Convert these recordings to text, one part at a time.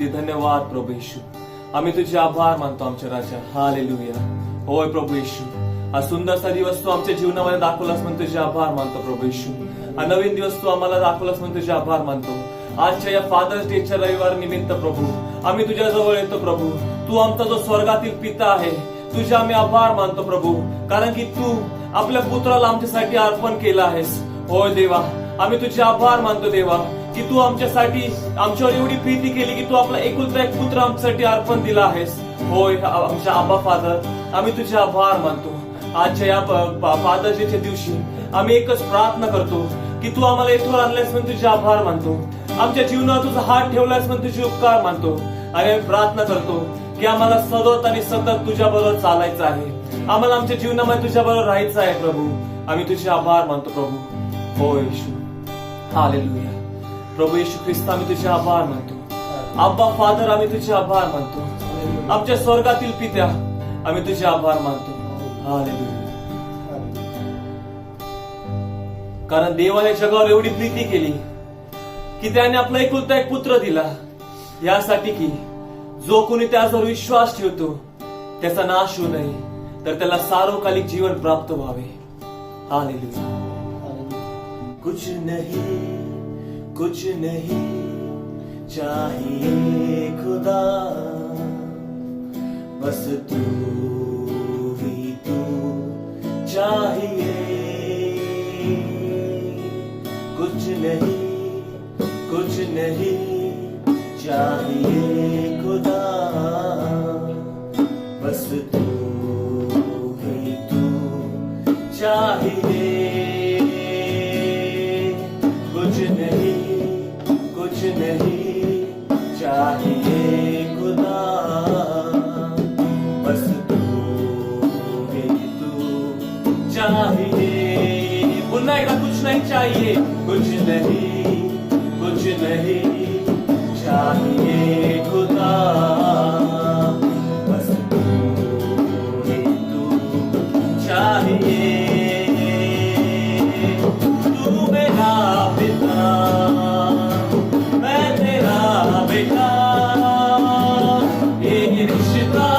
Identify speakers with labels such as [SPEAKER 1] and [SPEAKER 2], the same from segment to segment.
[SPEAKER 1] धन्यवाद प्रभू येशू. आम्ही तुझे आभार मानतो आमच्या राजा. हालेलुया. होय प्रभू येशू, हा सुंदरसा दिवस तू आमच्या जीवनामध्ये दाखवलास म्हणून तुझे आभार मानतो प्रभू येशू. हा नवीन दिवस तू आम्हाला दाखवलास म्हणून तुझे आभार मानतो. आजच्या या फादर्स डेच्या रविवार निमित्त प्रभू आम्ही तुझ्या जवळ येतो प्रभू. तू आमचा जो स्वर्गातील पिता आहे तुझे आम्ही आभार मानतो प्रभू, कारण की तू आपल्या पुत्राला आमच्यासाठी अर्पण केलं आहेस. होय देवा, आम्ही तुझे आभार मानतो देवा की तू आमच्यासाठी आमच्यावर एवढी प्रीती केली की तू आपला एकुलता एक पुत्र आमच्यासाठी अर्पण दिला आहेस. होय आमच्या आबा फादर, आम्ही तुझे आभार मानतो. आजच्या या फादर्स डेच्या दिवशी आम्ही एकच प्रार्थना करतो की तू आम्हाला इथवर आणल्यास म्हणून तुझे आभार मानतो. आमच्या जीवनात तुझा हात ठेवलास म्हणून तुझे उपकार मानतो. आणि आम्ही प्रार्थना करतो की आम्हाला सतत आणि सतत तुझ्या बरोबर चालायचं आहे. आम्हाला आमच्या जीवनामध्ये तुझ्या बरोबर राहायचं आहे प्रभू. आम्ही तुझे आभार मानतो प्रभू. होय येशू. हालेलुया. प्रभू येशू ख्रिस्त, आम्ही तुझे आभार मानतो. आब्बा फादर, आम्ही तुझे आभार मानतो. आमच्या स्वर्गातील पित्या, आम्ही तुझे आभार मानतो. हालेलुया. कारण देवाने जगावर एवढी प्रीती केली की त्याने आपला एकुलता एक पुत्र दिला, यासाठी की जो कोणी त्यावर विश्वास ठेवतो त्याचा नाश होऊ नये, तर त्याला सार्वकालिक जीवन प्राप्त व्हावे. हालेलुया. कुछ नहीं चाहिए खुदा, बस तू ही तू चाहिए. कुछ नहीं चाहिए खुदा, बस तू ही तू चाहिए. कुछ नहीं चाहिए खुदा, बस तू ही तू चाहिए. पुन्हा एकदा, कुछ नहीं चाहिए. कुछ नहीं चाहिए खुदा, बस तू ही तू चाहिए. तू मेरा पिता, मैं तेरा बेटा, ये रिश्ता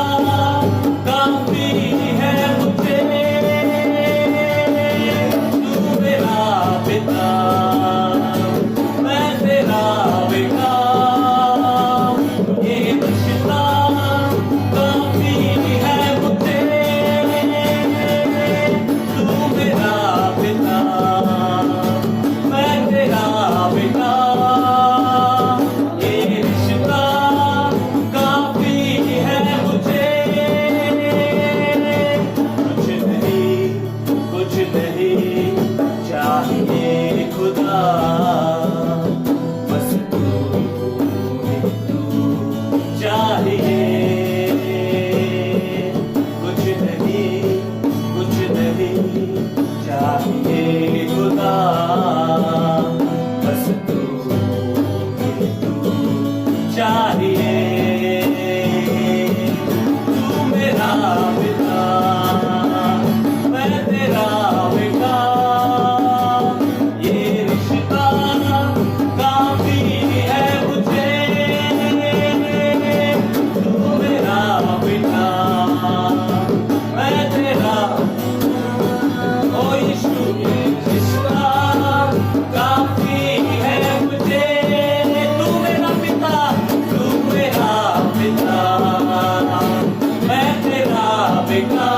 [SPEAKER 1] काफी है मुझे. तू मेरा पिता, मैं तेरा बेटा, ये रिश्ता काफी है मुझे. तू मेरा पिता, मैं तेरा बेटा, ये रिश्ता काफी है मुझे. कुछ नहीं चाहिए खुदा, बस तू ही तू चाहिए. कुछ नहीं चाहिए खुदा, बस तू ही तू चाहिए. तू मेरा पिता, मैं तेरा बेटा, ये रिश्ता काफी है मुझे. तू मेरा बेटा, मैं तेरा, ओ यीशु, ये रिश्ता काफी है मुझे. तू मेरा पिता, तू मेरा पिता, मैं तेरा बेटा,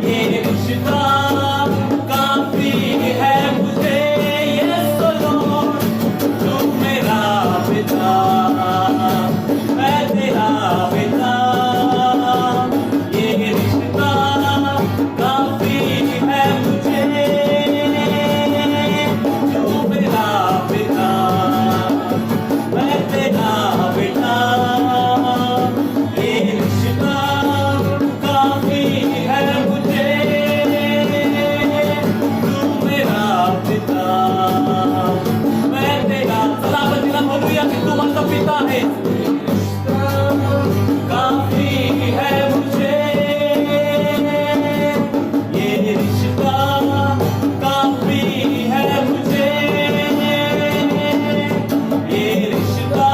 [SPEAKER 1] ये रिश्ता काफी है मुझे. यस लॉर्ड, तू मेरा पिता, मैं तेरा बेटा, ये रिश्ता काफी है मुझे. तू मेरा पिता, मैं तेरा बेटा, ये रिश्ता काफी है मुझे. तू मेरा पिता, मैं तेरा, सलामतीला बोलूया की तू माझा पिता आहे. काफी है मुझे, ये रिश्ता काफी है मुझे. ये रिश्ता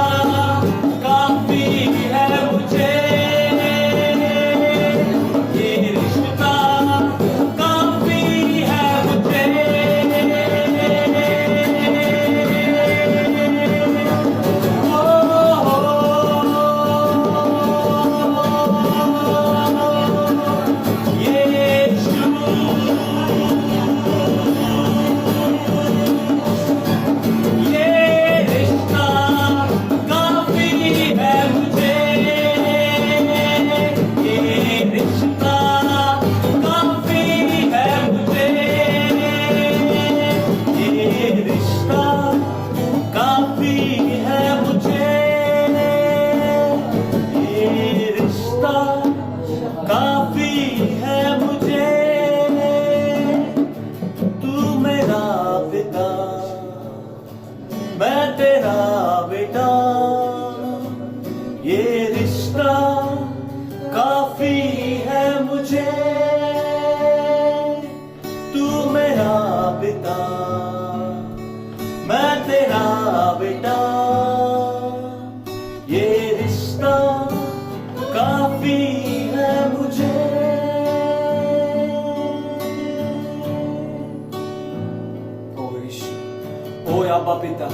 [SPEAKER 1] अब्बा पिता,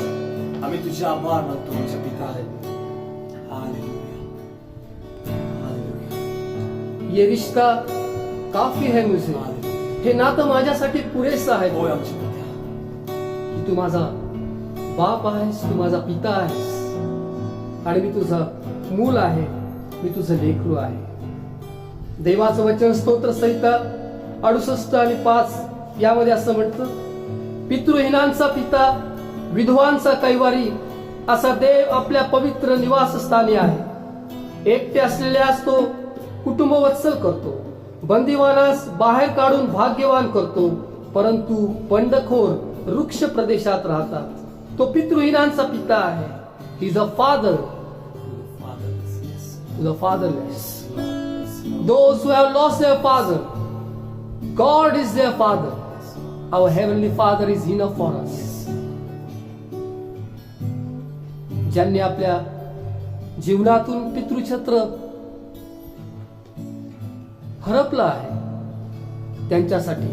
[SPEAKER 1] आम्ही तुझे आभार मानतो आमच्या पिता. Hallelujah, hallelujah.
[SPEAKER 2] ये रिश्ता काफी है मुझे. हे नातं माझ्यासाठी पुरेसं आहे.
[SPEAKER 1] होय आमच्या पिता,
[SPEAKER 2] की तू माझा बाप आहेस, तू माझा पिता आहेस आणि मी तुझा मूल आहे, मी तुझं लेकरू आहे. देवाचं वचन स्तोत्र संहिता 68 आणि 5 यामध्ये असं म्हणतं, पितृहीनांचा पिता, विधवांचा कैवारी असा देव आपल्या पवित्र निवासस्थानी आहे. एकटे असलेल्यास तो कुटुंब वत्सल करतो, बंदिवानास बाहेर काढून भाग्यवान करतो, परंतु बंडखोर वृक्ष प्रदेशात राहतात. तो पितृहीनांचा पिता आहे. He is a father to the fatherless. Those who have lost their father, God is their father. Our heavenly Father is enough for us. ज्यांनी आपल्या जीवनातून पितृछत्र हरपलं आहे, त्यांच्यासाठी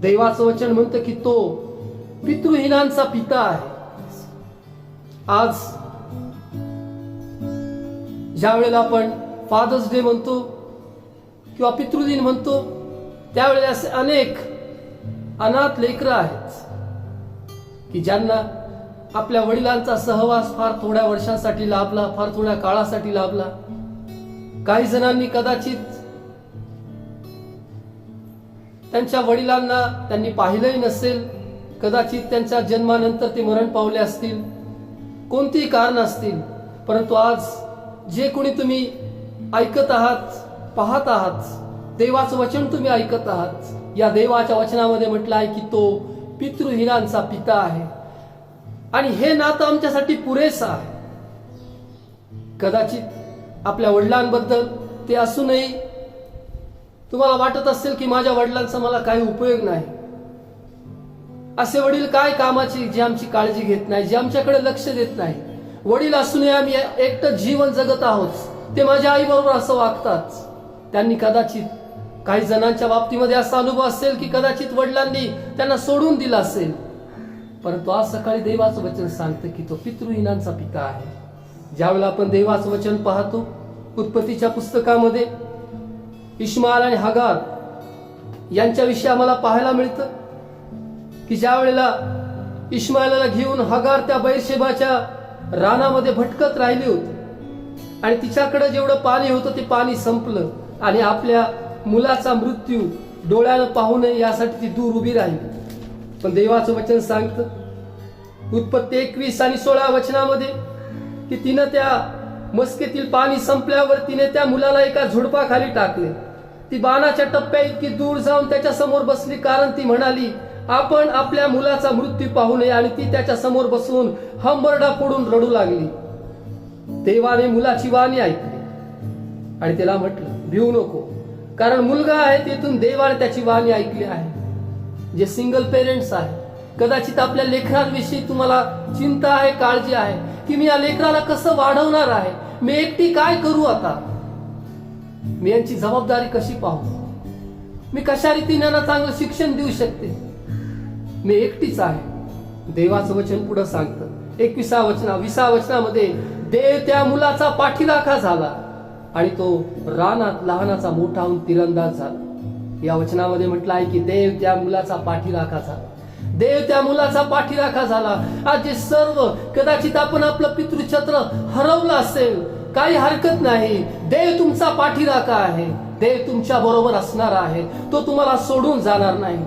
[SPEAKER 2] देवाचं वचन म्हणतं की तो पितृहीनांचा पिता आहे. आज ज्या वेळेला आपण फादर्स डे म्हणतो किंवा पितृदिन म्हणतो, त्यावेळेला असे अनेक अनाथ लेकरं आहेत की ज्यांना आपल्या वडिलांचा सहवास फार थोड्या वर्षांसाठी लाभला, फार थोड्या काळासाठी लाभला. काही जणांनी कदाचित त्यांच्या वडिलांना त्यांनी पाहिलंही नसेल, कदाचित त्यांच्या जन्मानंतर ते मरण पावले असतील, कोणतीही कारण असतील. परंतु आज जे कोणी तुम्ही ऐकत आहात, पाहत आहात, देवाचं वचन तुम्ही ऐकत आहात, या देवाच्या वचनामध्ये म्हटलं आहे की तो पितृहीनांचा पिता आहे आणि हे नातं आमच्यासाठी पुरेसं आहे. कदाचित आपल्या वडिलांबद्दल ते असूनही तुम्हाला वाटत असेल की माझ्या वडिलांचा मला काही उपयोग नाही. असे वडील काय कामाचे, जे आमची काळजी घेत नाही, जे आमच्याकडे लक्ष देत नाही. वडील असूनही आम्ही एकटं जीवन जगत आहोत, ते माझ्या आई बरोबर असं वागतात. त्यांनी कदाचित काही जणांच्या बाबतीमध्ये असा अनुभव असेल की कदाचित वडिलांनी त्यांना सोडून दिलं असेल. परंतु आज सकाळी देवाचं वचन सांगतं की तो पितृहीनांचा पिता आहे. ज्यावेळेला आपण देवाचं वचन पाहतो उत्पत्तीच्या पुस्तकामध्ये, इश्माएल आणि हगार यांच्याविषयी आम्हाला पाहायला मिळतं की ज्या वेळेला इश्माएलला घेऊन हगार त्या बैरशेबाच्या रानामध्ये भटकत राहिली होती आणि तिच्याकडे जेवढं पाणी होतं ते पाणी संपलं आणि आपल्या मुलाचा मृत्यू डोळ्यानं पाहू नये यासाठी ती दूर उभी राहिली. पण देवाचं वचन सांगतं उत्पत्ती 21 आणि 16 वचनामध्ये की तिनं त्या मस्केतील पाणी संपल्यावर तिने त्या मुलाला एका झुडपाखाली टाकले. ती बाणाच्या टप्प्या इतकी दूर जाऊन त्याच्या समोर बसली, कारण ती म्हणाली आपण आपल्या मुलाचा मृत्यू पाहू नये, आणि ती त्याच्या समोर बसून हंबरडा फोडून रडू लागली. देवाने मुलाची वाणी ऐकली आणि त्याला म्हटलं भिवू नको, कारण मुलगा आहे, तेथून देवाने त्याची वाणी ऐकली आहे. जे सिंगल पेरेंट्स आहे, कदाचित आपल्या लेकरांविषयी तुम्हाला चिंता आहे, काळजी आहे की मी या लेकराला कसं वाढवणार आहे, मी एकटी काय करू, आता मी यांची जबाबदारी कशी पाहू, मी कशा रीतीने यांना चांगलं शिक्षण देऊ शकते, मी एकटीच आहे. देवाचं वचन पुढे सांगतं 20 वचनामध्ये देव त्या मुलाचा पाठीराखा झाला आणि तो रानात लहानाचा मोठा होऊन तिरंदाज झाला. या वचनामध्ये म्हटलं आहे की देव त्या मुलाचा पाठीराखा झाला, देव त्या मुलाचा पाठीराखा झाला. आज जे सर्व कदाचित आपण आपलं पितृछत्र हरवलं असेल, काही हरकत नाही, देव तुमचा पाठीराखा आहे, देव तुमच्या बरोबर असणार आहे, तो तुम्हाला सोडून जाणार नाही.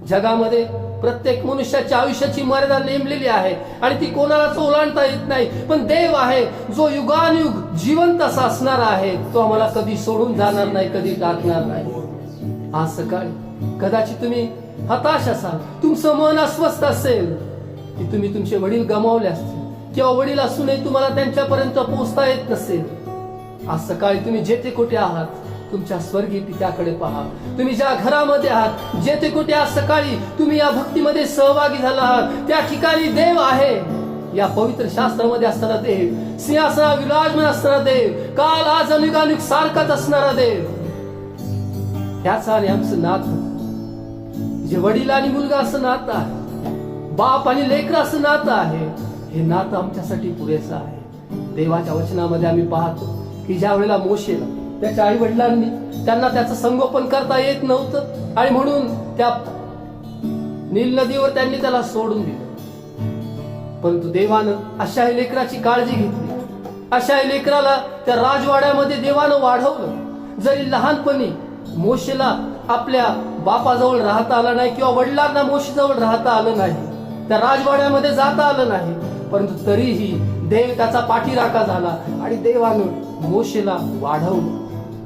[SPEAKER 2] जगामध्ये प्रत्येक मनुष्याच्या आयुष्याची मर्यादा नेमलेली आहे आणि ती कोणालाच ओलांडता येत नाही, पण देव आहे जो युगानुयुग जिवंत असा असणार आहे, तो आम्हाला कधी सोडून जाणार नाही, कधी टाकणार नाही. आज सकाळी कदाचित तुम्ही हताश असाल, तुमचं मन अस्वस्थ असेल की तुम्ही तुमचे वडील गमावले असतील किंवा वडील असूनही तुम्हाला त्यांच्यापर्यंत पोहोचता येत नसेल. आज सकाळी तुम्ही जेथे कुठे आहात, तुमच्या स्वर्गीय पित्याकडे पहा. तुम्ही ज्या घरामध्ये आहात, जेथे कुठे आज सकाळी तुम्ही या भक्तीमध्ये सहभागी झाला आहात, त्या ठिकाणी देव आहे. या पवित्र शास्त्रामध्ये असणारा देव, सिंहासना विराजमान असणारा देव, काल आज अनेकानुक सारखाच असणारा देव, त्याचा आणि आमचं नातं जे वडील आणि मुलगा असं नातं आहे. बाप आणि लेकर असं नातं आहे, हे नातं आमच्यासाठी पुरेसं आहे. देवाच्या वचनामध्ये आम्ही पाहतो की ज्या वेळेला मोशेला त्याच्या आई वडिलांनी त्यांना त्याचं संगोपन करता येत नव्हतं आणि म्हणून त्या नील नदीवर त्यांनी त्याला सोडून दिलं, परंतु देवानं अशा लेकराची काळजी घेतली. अशा लेकराला त्या राजवाड्यामध्ये देवानं वाढवलं. जरी लहानपणी मोशेला आपल्या बापाजवळ राहता आलं नाही किंवा वडिलांना मोशेजवळ राहता आलं नाही, त्या राजवाड्यामध्ये जाता आलं नाही, परंतु तरीही देव त्याचा पाठीराखा झाला आणि देवानं मोशेला वाढवलं.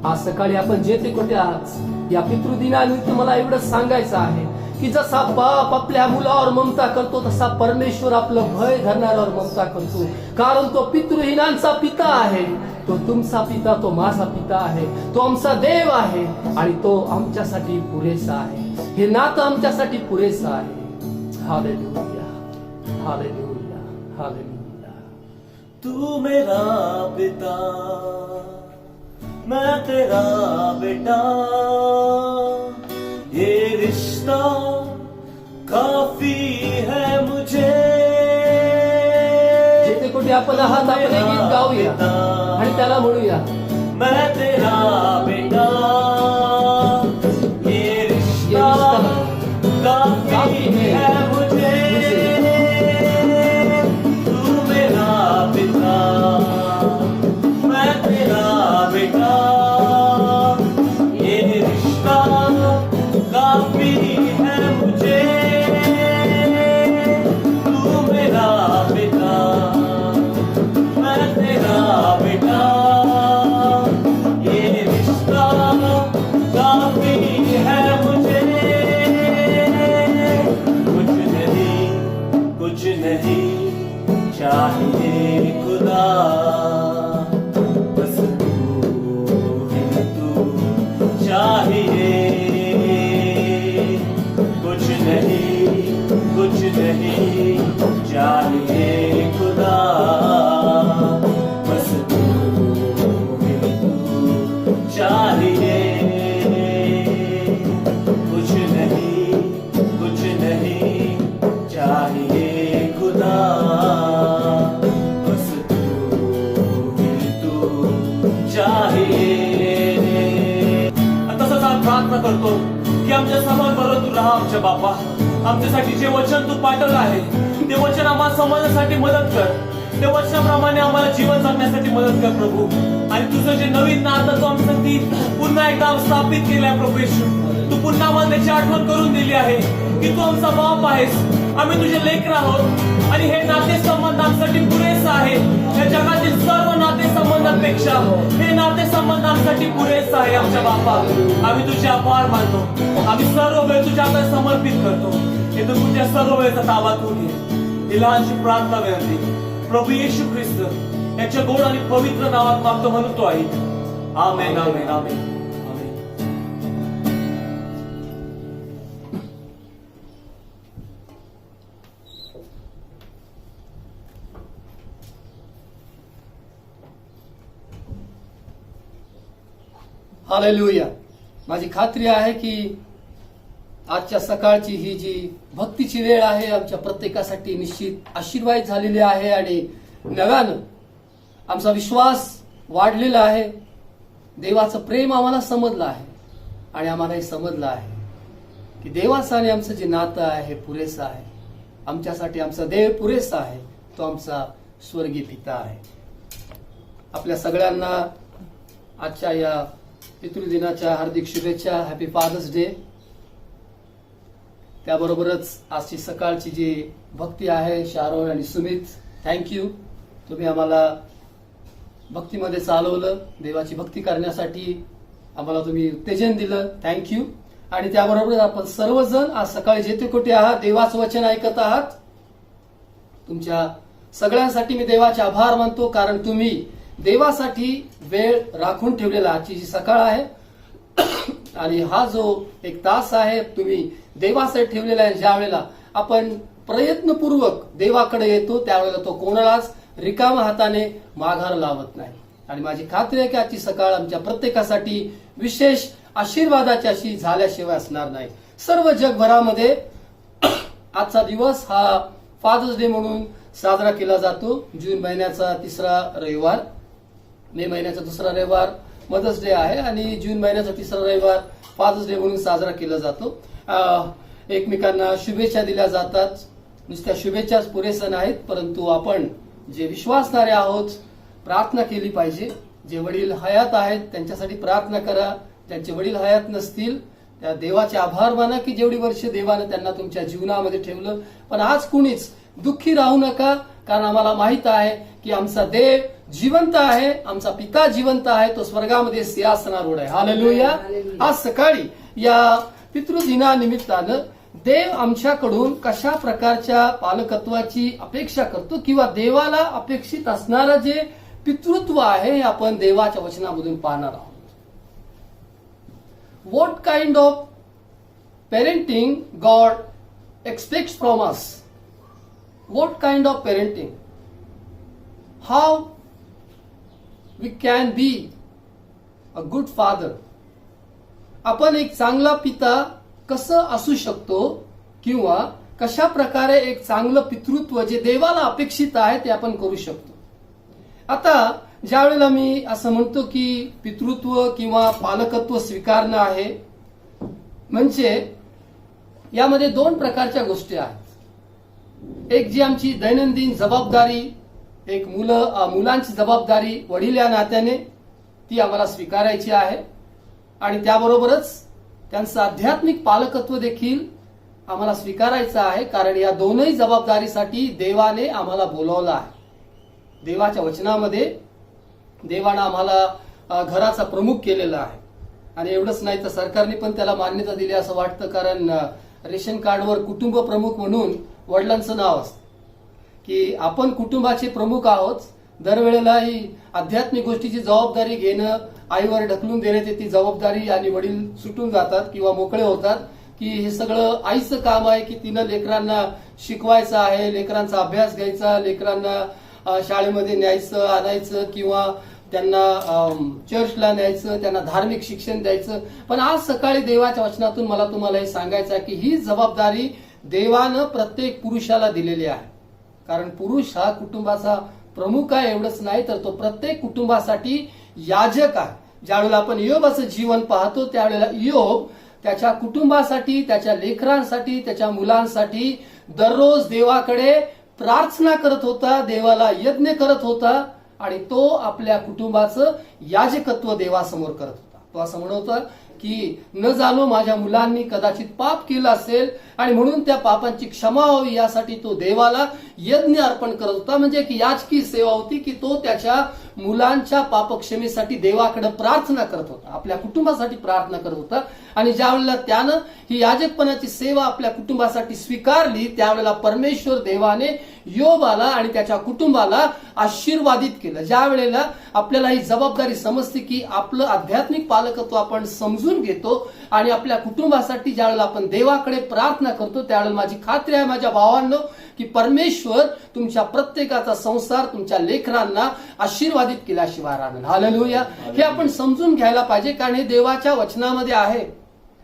[SPEAKER 2] आज सकाळी आपण जेथे कुठे आहात, या पितृदिनानिमित्त मला एवढंच सांगायचं आहे की जसा बाप आपल्या मुलावर ममता करतो तसा परमेश्वर आपलं भय धरणाऱ्यावर ममता करतो. कारण तो पितृहीनांचा पिता आहे, तो तुमचा पिता, तो माझा पिता आहे, तो आमचा देव आहे आणि तो आमच्यासाठी पुरेसा आहे. हे नातं आमच्यासाठी पुरेसं आहे. Hallelujah, hallelujah, hallelujah.
[SPEAKER 1] तू मेरा पिता, मैं तेरा बेटा, ये रिश्ता काफी है मुझे.
[SPEAKER 2] जिथे कुठे आपण आहात, आपण हे गीत गाऊया आणि त्याला म्हणूया,
[SPEAKER 1] मैं तेरा बेटा, ये रिश्ता काफी है मुझे. तू मेरा पिता, मैं तेरा बेटा, ये रिश्ता काफी है मुझे. तू मेरा पिता, मैं तेरा बेटा, ये रिश्ता काफी है मुझे. कुछ नहीं चाहिए खुदा, बस तू ही तू चाहिए. कुछ नहीं चाहिए खुदा, बस तू ही तू चाहिए. कुछ नहीं चाहिए खुदा, बस तू ही तू चाहिए. तसंच आज प्रार्थना करतो की आमच्या समोर बरोबर तू राहा. आमच्या बापा, आमच्यासाठी जे वचन तू पाठवलं आहे ते वचन आम्हाला समजण्यासाठी मदत कर. ते वचनाप्रमाणे आम्हाला जीवन जगण्यासाठी मदत कर प्रभू. आणि तुझं जे नवीन नातं तू आमच्यासाठी पुन्हा एकदा स्थापित केलंय प्रभू येशू. तू पुन्हा आम्हाला त्याची आठवण करून दिली आहे की तू आमचा बाप आहेस, आम्ही तुझे लेकर आहोत आणि हे नातेसंबंध आमच्यासाठी पुरेसं आहे. या जगातील सर्व नातेसंबंधांपेक्षा हे नातेसंबंध आमच्यासाठी पुरेसं आहे. आमच्या बापा, आम्ही तुझे आभार मानतो. आम्ही सर्व वेळ तुझ्याकडे समर्पित करतो. हे तू तुझ्या सर्व वेळेचा ताबा तू घे. ही लहानशी प्रार्थना विनंती प्रभू येशू ख्रिस्त याच्या गोड आणि पवित्र नावात मागतो म्हणतो आहे. आमेन, आमेन, आमेन, आमेन.
[SPEAKER 2] हालेलुया. माझी खात्री आहे की आजच्या सकाळची ही जी भक्तीची वेळ आहे आमच्या प्रत्येकासाठी निश्चित आशीर्वाद झालेली आहे आणि नव्यानं आमचा विश्वास वाढलेला आहे. देवाचं प्रेम आम्हाला समजलं आहे आणि आम्हाला हे समजलं आहे की देवाचं आणि आमचं जे नातं आहे हे पुरेसं आहे. आमच्यासाठी आमचा देव पुरेसा आहे, तो आमचा स्वर्गीय पिता आहे. आपल्या सगळ्यांना आजच्या या पितृदिनाच्या हार्दिक शुभेच्छा. Happy father's day. त्याबरोबरच आजची सकाळची जी भक्ती आहे, शारोन आणि सुमित, थँक्यू. तुम्ही आम्हाला भक्तीमध्ये चालवलं. देवाची भक्ती करण्यासाठी आम्हाला तुम्ही उत्तेजन दिलं. थँक्यू. आणि त्याबरोबर आपण सर्वजण आज सकाळी जेथे कुठे आहात, देवाचं वचन ऐकत आहात, तुमच्या सगळ्यांसाठी मी देवाचे आभार मानतो. कारण तुम्ही देवासाठी वेळ राखून ठेवलेला आजची जी सकाळ आहे आणि हा जो एक तास आहे तुम्ही देवासाठी ठेवलेला आहे. ज्या वेळेला आपण प्रयत्नपूर्वक देवाकडे येतो त्यावेळेला तो कोणालाच रिकामा हाताने माघार लावत नाही. आणि माझी खात्री आहे की आजची सकाळ आमच्या प्रत्येकासाठी विशेष आशीर्वादाची अशी झाल्याशिवाय असणार नाही. सर्व जगभरामध्ये आजचा दिवस हा फादर्स डे म्हणून साजरा केला जातो. जून महिन्याचा 3रा रविवार, मे महिन्याचा 2रा रविवार मदर्स डे आहे आणि जून महिन्याचा 3रा रविवार फादर्स डे म्हणून साजरा केला जातो. एकमेकांना शुभेच्छा दिल्या जातात. नुसत्या शुभेच्छाच पुरेसं नाहीत, परंतु आपण जे विश्वासणारे आहोत प्रार्थना केली पाहिजे. जे वडील हयात आहेत त्यांच्यासाठी प्रार्थना करा. ज्यांचे वडील हयात नसतील त्या देवाचे आभार माना की जेवढी वर्ष देवानं त्यांना तुमच्या जीवनामध्ये ठेवलं. पण आज कुणीच दुःखी राहू नका, कारण आम्हाला माहित आहे की आमचा देव जिवंत आहे, आमचा पिता जिवंत आहे, तो स्वर्गामध्ये सिंहासनारूढ आहे. हालेलुया. आज सकाळी या पितृदिनानिमित्तानं देव आमच्याकडून कशा प्रकारच्या पालकत्वाची अपेक्षा करतो किंवा देवाला अपेक्षित असणारं जे पितृत्व आहे हे आपण देवाच्या वचनामधून पाहणार आहोत. What kind of parenting God expects from us? What kind of parenting? How we can be a good father? आपण एक चांगला पिता कसं असू शकतो किंवा कशा प्रकारे एक चांगलं पितृत्व जे देवाला अपेक्षित आहे ते आपण करू शकतो. आता ज्या वेळेला मी असं म्हणतो की पितृत्व किंवा पालकत्व स्वीकारणं आहे, म्हणजे यामध्ये 2 प्रकारच्या गोष्टी आहेत. एक जी आमची दैनंदिन जबाबदारी, एक मुलांची जबाबदारी वडील या नात्याने ती आम्हाला स्वीकारायची आहे आणि त्याबरोबरच त्यांचं आध्यात्मिक पालकत्व देखील आम्हाला स्वीकारायचं आहे, कारण या दोनही जबाबदारीसाठी देवाने आम्हाला बोलावलं आहे. देवाच्या वचनामध्ये देवानं आम्हाला घराचा प्रमुख केलेला आहे आणि एवढंच नाही तर सरकारने पण त्याला मान्यता दिली असं वाटतं, कारण रेशन कार्डवर कुटुंब प्रमुख म्हणून वडिलांचं नाव असतं की आपण कुटुंबाचे प्रमुख आहोत. दरवेळेला ही आध्यात्मिक गोष्टीची जबाबदारी घेणं आईवर ढकलून देण्यात येते जबाबदारी आणि वडील सुटून जातात किंवा मोकळे होतात की हे सगळं आईचं काम आहे की तिनं लेकरांना शिकवायचं आहे, लेकरांचा अभ्यास घ्यायचा, लेकरांना शाळेमध्ये न्यायचं आणायचं किंवा त्यांना चर्चला न्यायचं, त्यांना धार्मिक शिक्षण द्यायचं. पण आज सकाळी देवाच्या वचनातून मला तुम्हाला हे सांगायचं आहे की ही जबाबदारी देवानं प्रत्येक पुरुषाला दिलेली आहे, कारण पुरुष हा कुटुंबाचा प्रमुख आहे. एवढंच नाही तर तो प्रत्येक कुटुंबासाठी याजक आहे. ज्यावेळेला आपण इयोबाचं जीवन पाहतो त्यावेळेला इयोब त्याच्या कुटुंबासाठी, त्याच्या लेकरांसाठी, त्याच्या मुलांसाठी दररोज देवाकडे प्रार्थना करत होता, देवाला यज्ञ करत होता आणि तो आपल्या कुटुंबाचं याजकत्व देवासमोर करत होता. तो असं म्हणत होता की न जाणो माझ्या मुलांनी कदाचित पाप केलं असेल आणि म्हणून त्या पापांची क्षमा व्हावी यासाठी तो देवाला यज्ञ अर्पण करत होता. म्हणजे की याचकी सेवा होती की तो त्याच्या मुलांच्या पापक्षमेसाठी देवाकडे प्रार्थना करत होता, आपल्या कुटुंबासाठी प्रार्थना करत होता. आणि ज्या वेळेला त्यानं ही याजकपणाची सेवा आपल्या कुटुंबासाठी स्वीकारली त्यावेळेला परमेश्वर देवाने योबाला आणि त्याच्या कुटुंबाला आशीर्वादित केलं. ज्या वेळेला आपल्याला ही जबाबदारी समजते की आपलं आध्यात्मिक पालकत्व आपण समजून घेतो आणि आपल्या कुटुंबासाठी ज्यावेळेला आपण देवाकडे प्रार्थना करतो त्यावेळेला माझी खात्री आहे माझ्या भावांनो की परमेश्वर तुमच्या प्रत्येकाचा संसार, तुमच्या लेकरांना आशीर्वादित केल्याशिवाय राहणार. हालेलुया. हे आपण समजून घ्यायला पाहिजे, कारण हे देवाच्या वचनामध्ये आहे.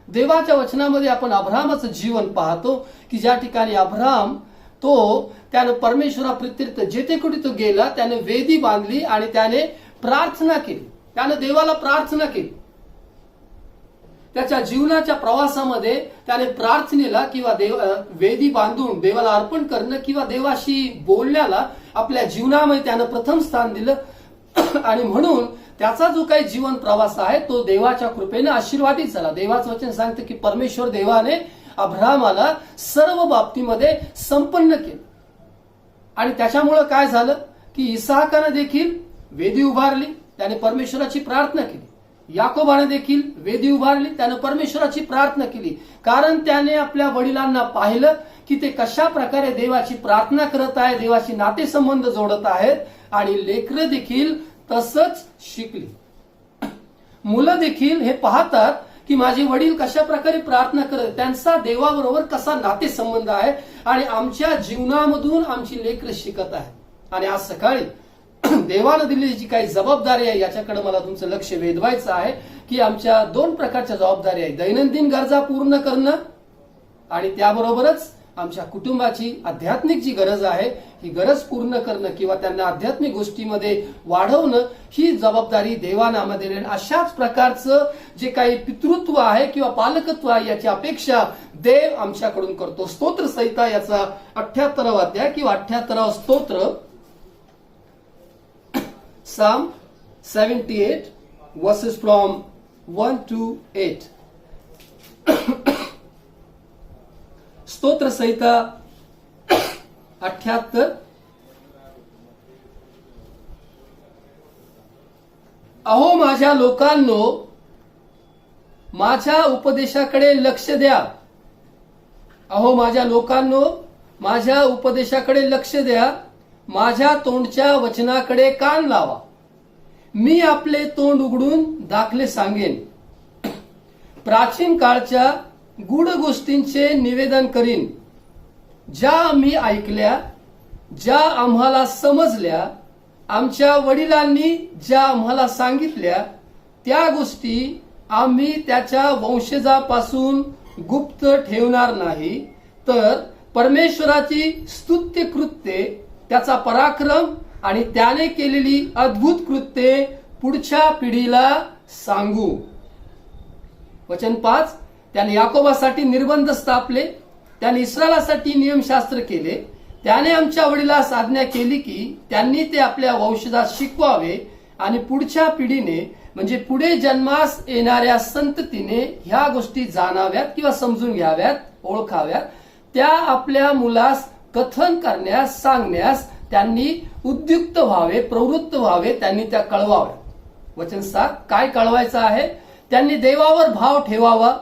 [SPEAKER 2] देवाच्या वचनामध्ये आपण अब्राहमाचं जीवन पाहतो की ज्या ठिकाणी अब्राहम त्यानं परमेश्वराप्रित्यर्थ जेथे कुठे तो गेला त्याने वेदी बांधली आणि त्याने प्रार्थना केली, त्याने देवाला प्रार्थना केली. त्याच्या जीवनाच्या प्रवासामध्ये त्याने प्रार्थनेला किंवा वेदी बांधून देवाला अर्पण करणं किंवा देवाशी बोलण्याला आपल्या जीवनामध्ये त्यानं प्रथम स्थान दिलं. आणि म्हणून त्याचा जो काही जीवन प्रवास आहे तो देवाच्या कृपेने आशीर्वादित झाला. देवाचं वचन सांगतं की परमेश्वर देवाने अब्राहमाला सर्व बाबतीमध्ये संपन्न केलं आणि त्याच्यामुळं काय झालं की इसाकानं देखील वेदी उभारली, त्याने परमेश्वराची प्रार्थना केली. याकोबाने देखील वेदी उभारली, त्यानं परमेश्वराची प्रार्थना केली, कारण त्याने आपल्या वडिलांना पाहिलं की ते कशा प्रकारे देवाची प्रार्थना करत आहे, देवाची नातेसंबंध जोडत आहेत आणि लेकरं देखील तसंच शिकली. मुलं देखील हे पाहतात की माझे वडील कशा प्रकारे प्रार्थना करत, त्यांचा देवाबरोबर कसा नातेसंबंध आहे आणि आमच्या जीवनामधून आमची लेकरं शिकत आहेत. आणि आज सकाळी देवानं दिलेली जी काही जबाबदारी आहे याच्याकडे मला तुमचं लक्ष वेधवायचं आहे की आमच्या 2 प्रकारच्या जबाबदारी आहे. दैनंदिन गरजा पूर्ण करणं आणि त्याबरोबरच आमच्या कुटुंबाची आध्यात्मिक जी गरज आहे ही गरज पूर्ण करणं किंवा त्यांना आध्यात्मिक गोष्टीमध्ये वाढवणं ही जबाबदारी देवानं आम्हाला दिली. अशाच प्रकारचं जे काही पितृत्व आहे किंवा पालकत्व आहे याची अपेक्षा देव आमच्याकडून करतो. स्तोत्र संहिता याचा 78वा अध्याय किंवा 78वा स्तोत्र, Psalm 78 verses from 1 to 8. स्तोत्र संहिता 78. अहो माझ्या लोकांनो, माझ्या उपदेशाकडे लक्ष द्या. अहो माझ्या लोकांनो, माझ्या उपदेशाकडे लक्ष द्या. माझ्या तोंडच्या वचनाकडे कान लावा. मी आपले तोंड उघडून दाखले सांगेन. प्राचीन काळच्या गूढ गोष्टींचे निवेदन करीन, ज्या आम्ही ऐकल्या, ज्या आम्हाला समजल्या, आमच्या वडिलांनी ज्या आम्हाला सांगितल्या, त्या गोष्टी आम्ही त्याच्या वंशजापासून गुप्त ठेवणार नाही. तर परमेश्वराची स्तुत्य कृत्ये, त्याचा पराक्रम आणि त्याने केलेली अद्भुत कृत्ये पुढच्या पिढीला सांगू. वचन 5. त्याने याकोबासाठी निर्बंध स्थापले, त्याने इस्रायलासाठी नियमशास्त्र केले. त्याने आमच्या वडिलास आज्ञा केली की त्यांनी ते आपल्या वंशजास शिकवावे आणि पुढच्या पिढीने म्हणजे पुढे जन्मास येणाऱ्या संततीने ह्या गोष्टी जाणाव्यात किंवा समजून घ्याव्यात, ओळखाव्यात. त्या आपल्या मुलास कथन करण्यास, सांगण्यास त्यांनी उद्युक्त व्हावे, प्रवृत्त व्हावे, त्यांनी त्या कळवाव्या. वचन 7. काय कळवायचं आहे? त्यांनी देवावर भाव ठेवावा,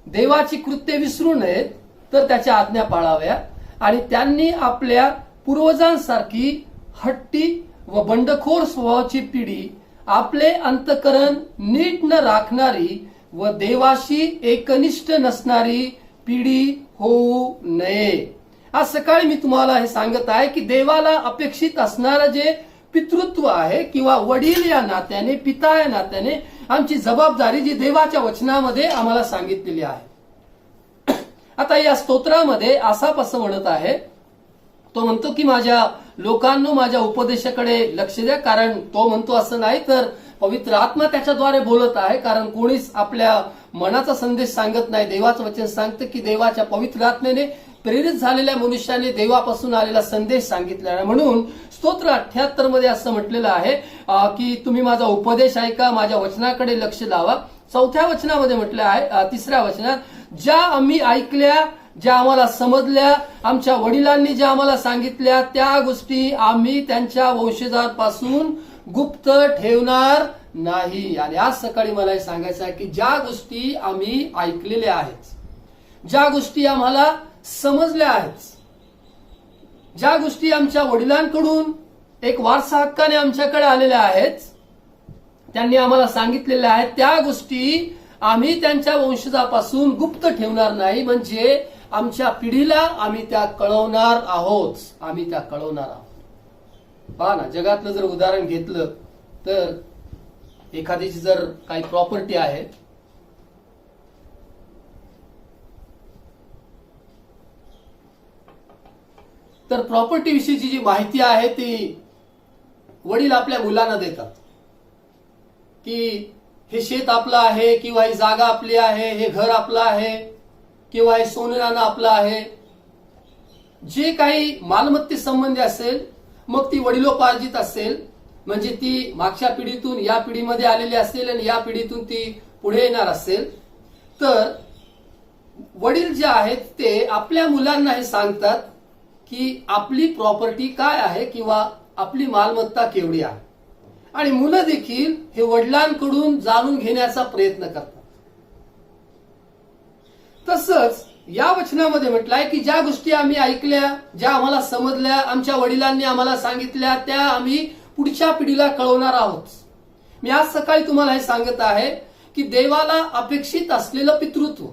[SPEAKER 2] देवाची कृत्ये विसरू नयेत, तर त्याच्या आज्ञा पाळाव्या. आणि त्यांनी आपल्या पूर्वजांसारखी हट्टी व बंडखोर स्वभावाची पिढी, आपले अंतकरण नीट न राखणारी व देवाशी एकनिष्ठ नसणारी पिढी होऊ नये. आज सकाळी मी तुम्हाला हे सांगत आहे की देवाला अपेक्षित असणारं जे पितृत्व आहे किंवा वडील या नात्याने, पिता या नात्याने आमची जबाबदारी जी देवाच्या वचनामध्ये आम्हाला सांगितलेली आहे. आता या स्तोत्रामध्ये आसाफ असं म्हणत आहे, तो म्हणतो की माझ्या लोकांनो माझ्या उपदेशाकडे लक्ष द्या. कारण तो म्हणतो असं नाही, तर पवित्र आत्मा त्याच्याद्वारे बोलत आहे. कारण कोणीच आपल्या मनाचा संदेश सांगत नाही. देवाचं वचन सांगतं की देवाच्या पवित्र आत्मेने प्रेरित झालेल्या मनुष्याने देवापासून आलेला संदेश सांगितला आहे. म्हणून स्तोत्र 78 मध्ये असं म्हटलेलं आहे की तुम्ही माझा उपदेश ऐका, माझ्या वचनाकडे लक्ष लावा. 4थ्या वचनामध्ये म्हटलं आहे, 3ऱ्या वचनात, ज्या आम्ही ऐकल्या, ज्या आम्हाला समजल्या, आमच्या वडिलांनी ज्या आम्हाला सांगितल्या, त्या गोष्टी आम्ही त्यांच्या वंशजांपासून गुप्त ठेवणार नाही. आणि आज सकाळी मला हे सांगायचं आहे की ज्या गोष्टी आम्ही ऐकलेल्या आहेत, ज्या गोष्टी आम्हाला समजल्या आहेत, ज्या गोष्टी आमच्या वडिलांकडून एक वारसा हक्काने आमच्याकडे आलेल्या आहेत, त्यांनी आम्हाला सांगितलेल्या आहेत, त्या गोष्टी आम्ही त्यांच्या वंशजापासून गुप्त ठेवणार नाही. म्हणजे आमच्या पिढीला आम्ही त्या कळवणार आहोत. आम्ही त्या कळवणार आहोत. पहा ना, जगातलं जर उदाहरण घेतलं तर एखाद्याची जर काही प्रॉपर्टी आहे, तर प्रॉपर्टी विषयीची जी माहिती आहे ती वडील आपल्या मुलांना देतात की हे शेत आपलं आहे किंवा ही जागा आपली आहे, हे घर आपलं आहे किंवा हे सोनं आपलं आहे. जे काही मालमत्ते संबंधी असेल, मग ती वडिलोपार्जित असेल, म्हणजे ती मागच्या पिढीतून या पिढीमध्ये आलेली असेल आणि या पिढीतून ती पुढे येणार असेल, तर वडील जे आहेत ते आपल्या मुलांना हे सांगतात की आपली प्रॉपर्टी काय आहे किंवा आपली मालमत्ता केवढी आहे. आणि मुलं देखील हे वडिलांकडून जाणून घेण्याचा प्रयत्न करतात. तसंच या वचनामध्ये म्हटलंय की ज्या गोष्टी आम्ही ऐकल्या, ज्या आम्हाला समजल्या, आमच्या वडिलांनी आम्हाला सांगितल्या, त्या आम्ही पुढच्या पिढीला कळवणार आहोत. मी आज सकाळी तुम्हाला हे सांगत आहे की देवाला अपेक्षित असलेलं पितृत्व,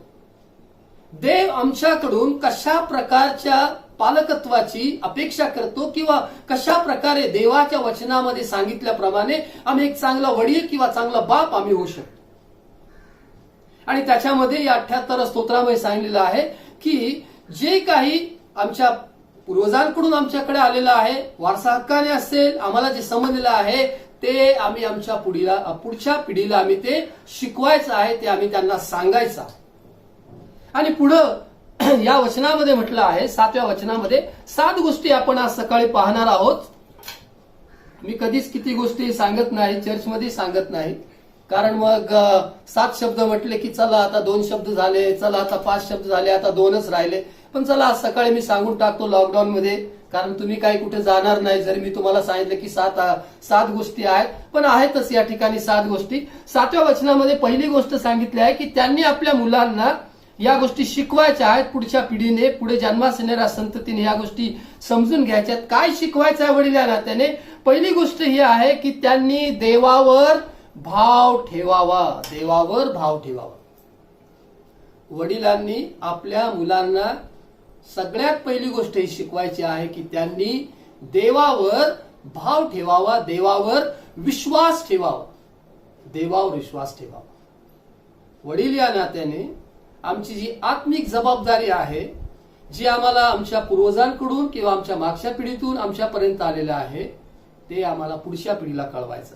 [SPEAKER 2] देव आमच्याकडून कशा प्रकारच्या पालकत्वाची अपेक्षा करतो किंवा कशा प्रकारे देवाच्या वचनामध्ये सांगितल्याप्रमाणे आम्ही एक चांगला वडील किंवा चांगला बाप आम्ही होऊ शकतो. आणि त्याच्यामध्ये या 78 स्तोत्रामध्ये सांगितलेलं आहे की जे काही आमच्या पूर्वजांकडून आमच्याकडे आलेलं आहे, वारसा हक्काने असेल, आम्हाला जे समजलेलं आहे ते आम्ही आमच्या पुढच्या पिढीला आम्ही ते शिकवायचं आहे, ते आम्ही त्यांना सांगायचं आहे. आणि पुढं या वचनामध्ये म्हटलं आहे, 7व्या वचनामध्ये 7 गोष्टी आपण आज सकाळी पाहणार आहोत. मी कधीच किती गोष्टी सांगत नाही, चर्चमध्ये सांगत नाही, कारण मग 7 शब्द म्हटले की चला आता 2 शब्द झाले, चला आता 5 शब्द झाले, आता 2च राहिले. पण चला आज सकाळी मी सांगून टाकतो लॉकडाऊन मध्ये, कारण तुम्ही काही कुठे जाणार नाही. जरी मी तुम्हाला सांगितलं की 7 गोष्टी आहेत, पण आहेतच या ठिकाणी 7 गोष्टी. 7व्या वचनामध्ये पहिली गोष्ट सांगितली आहे की त्यांनी आपल्या मुलांना या गोष्टी शिकवायच्या आहेत. पुढच्या पिढीने, पुढे जन्मास येणाऱ्या संततीने या गोष्टी समजून घ्यायच्यात. काय शिकवायचं आहे वडील या नात्याने? पहिली गोष्ट ही आहे की त्यांनी देवावर भाव ठेवावा. देवावर भाव ठेवावा. वडिलांनी आपल्या मुलांना सगळ्यात पहिली गोष्ट ही शिकवायची आहे की त्यांनी देवावर भाव ठेवावा, देवावर विश्वास ठेवावा, देवावर विश्वास ठेवावा. वडील या नात्याने आमची जी आत्मिक जबाबदारी आहे, जी आम्हाला आमच्या पूर्वजांकडून किंवा आमच्या मागच्या पिढीतून आमच्यापर्यंत आलेलं आहे, ते आम्हाला पुढच्या पिढीला कळवायचं.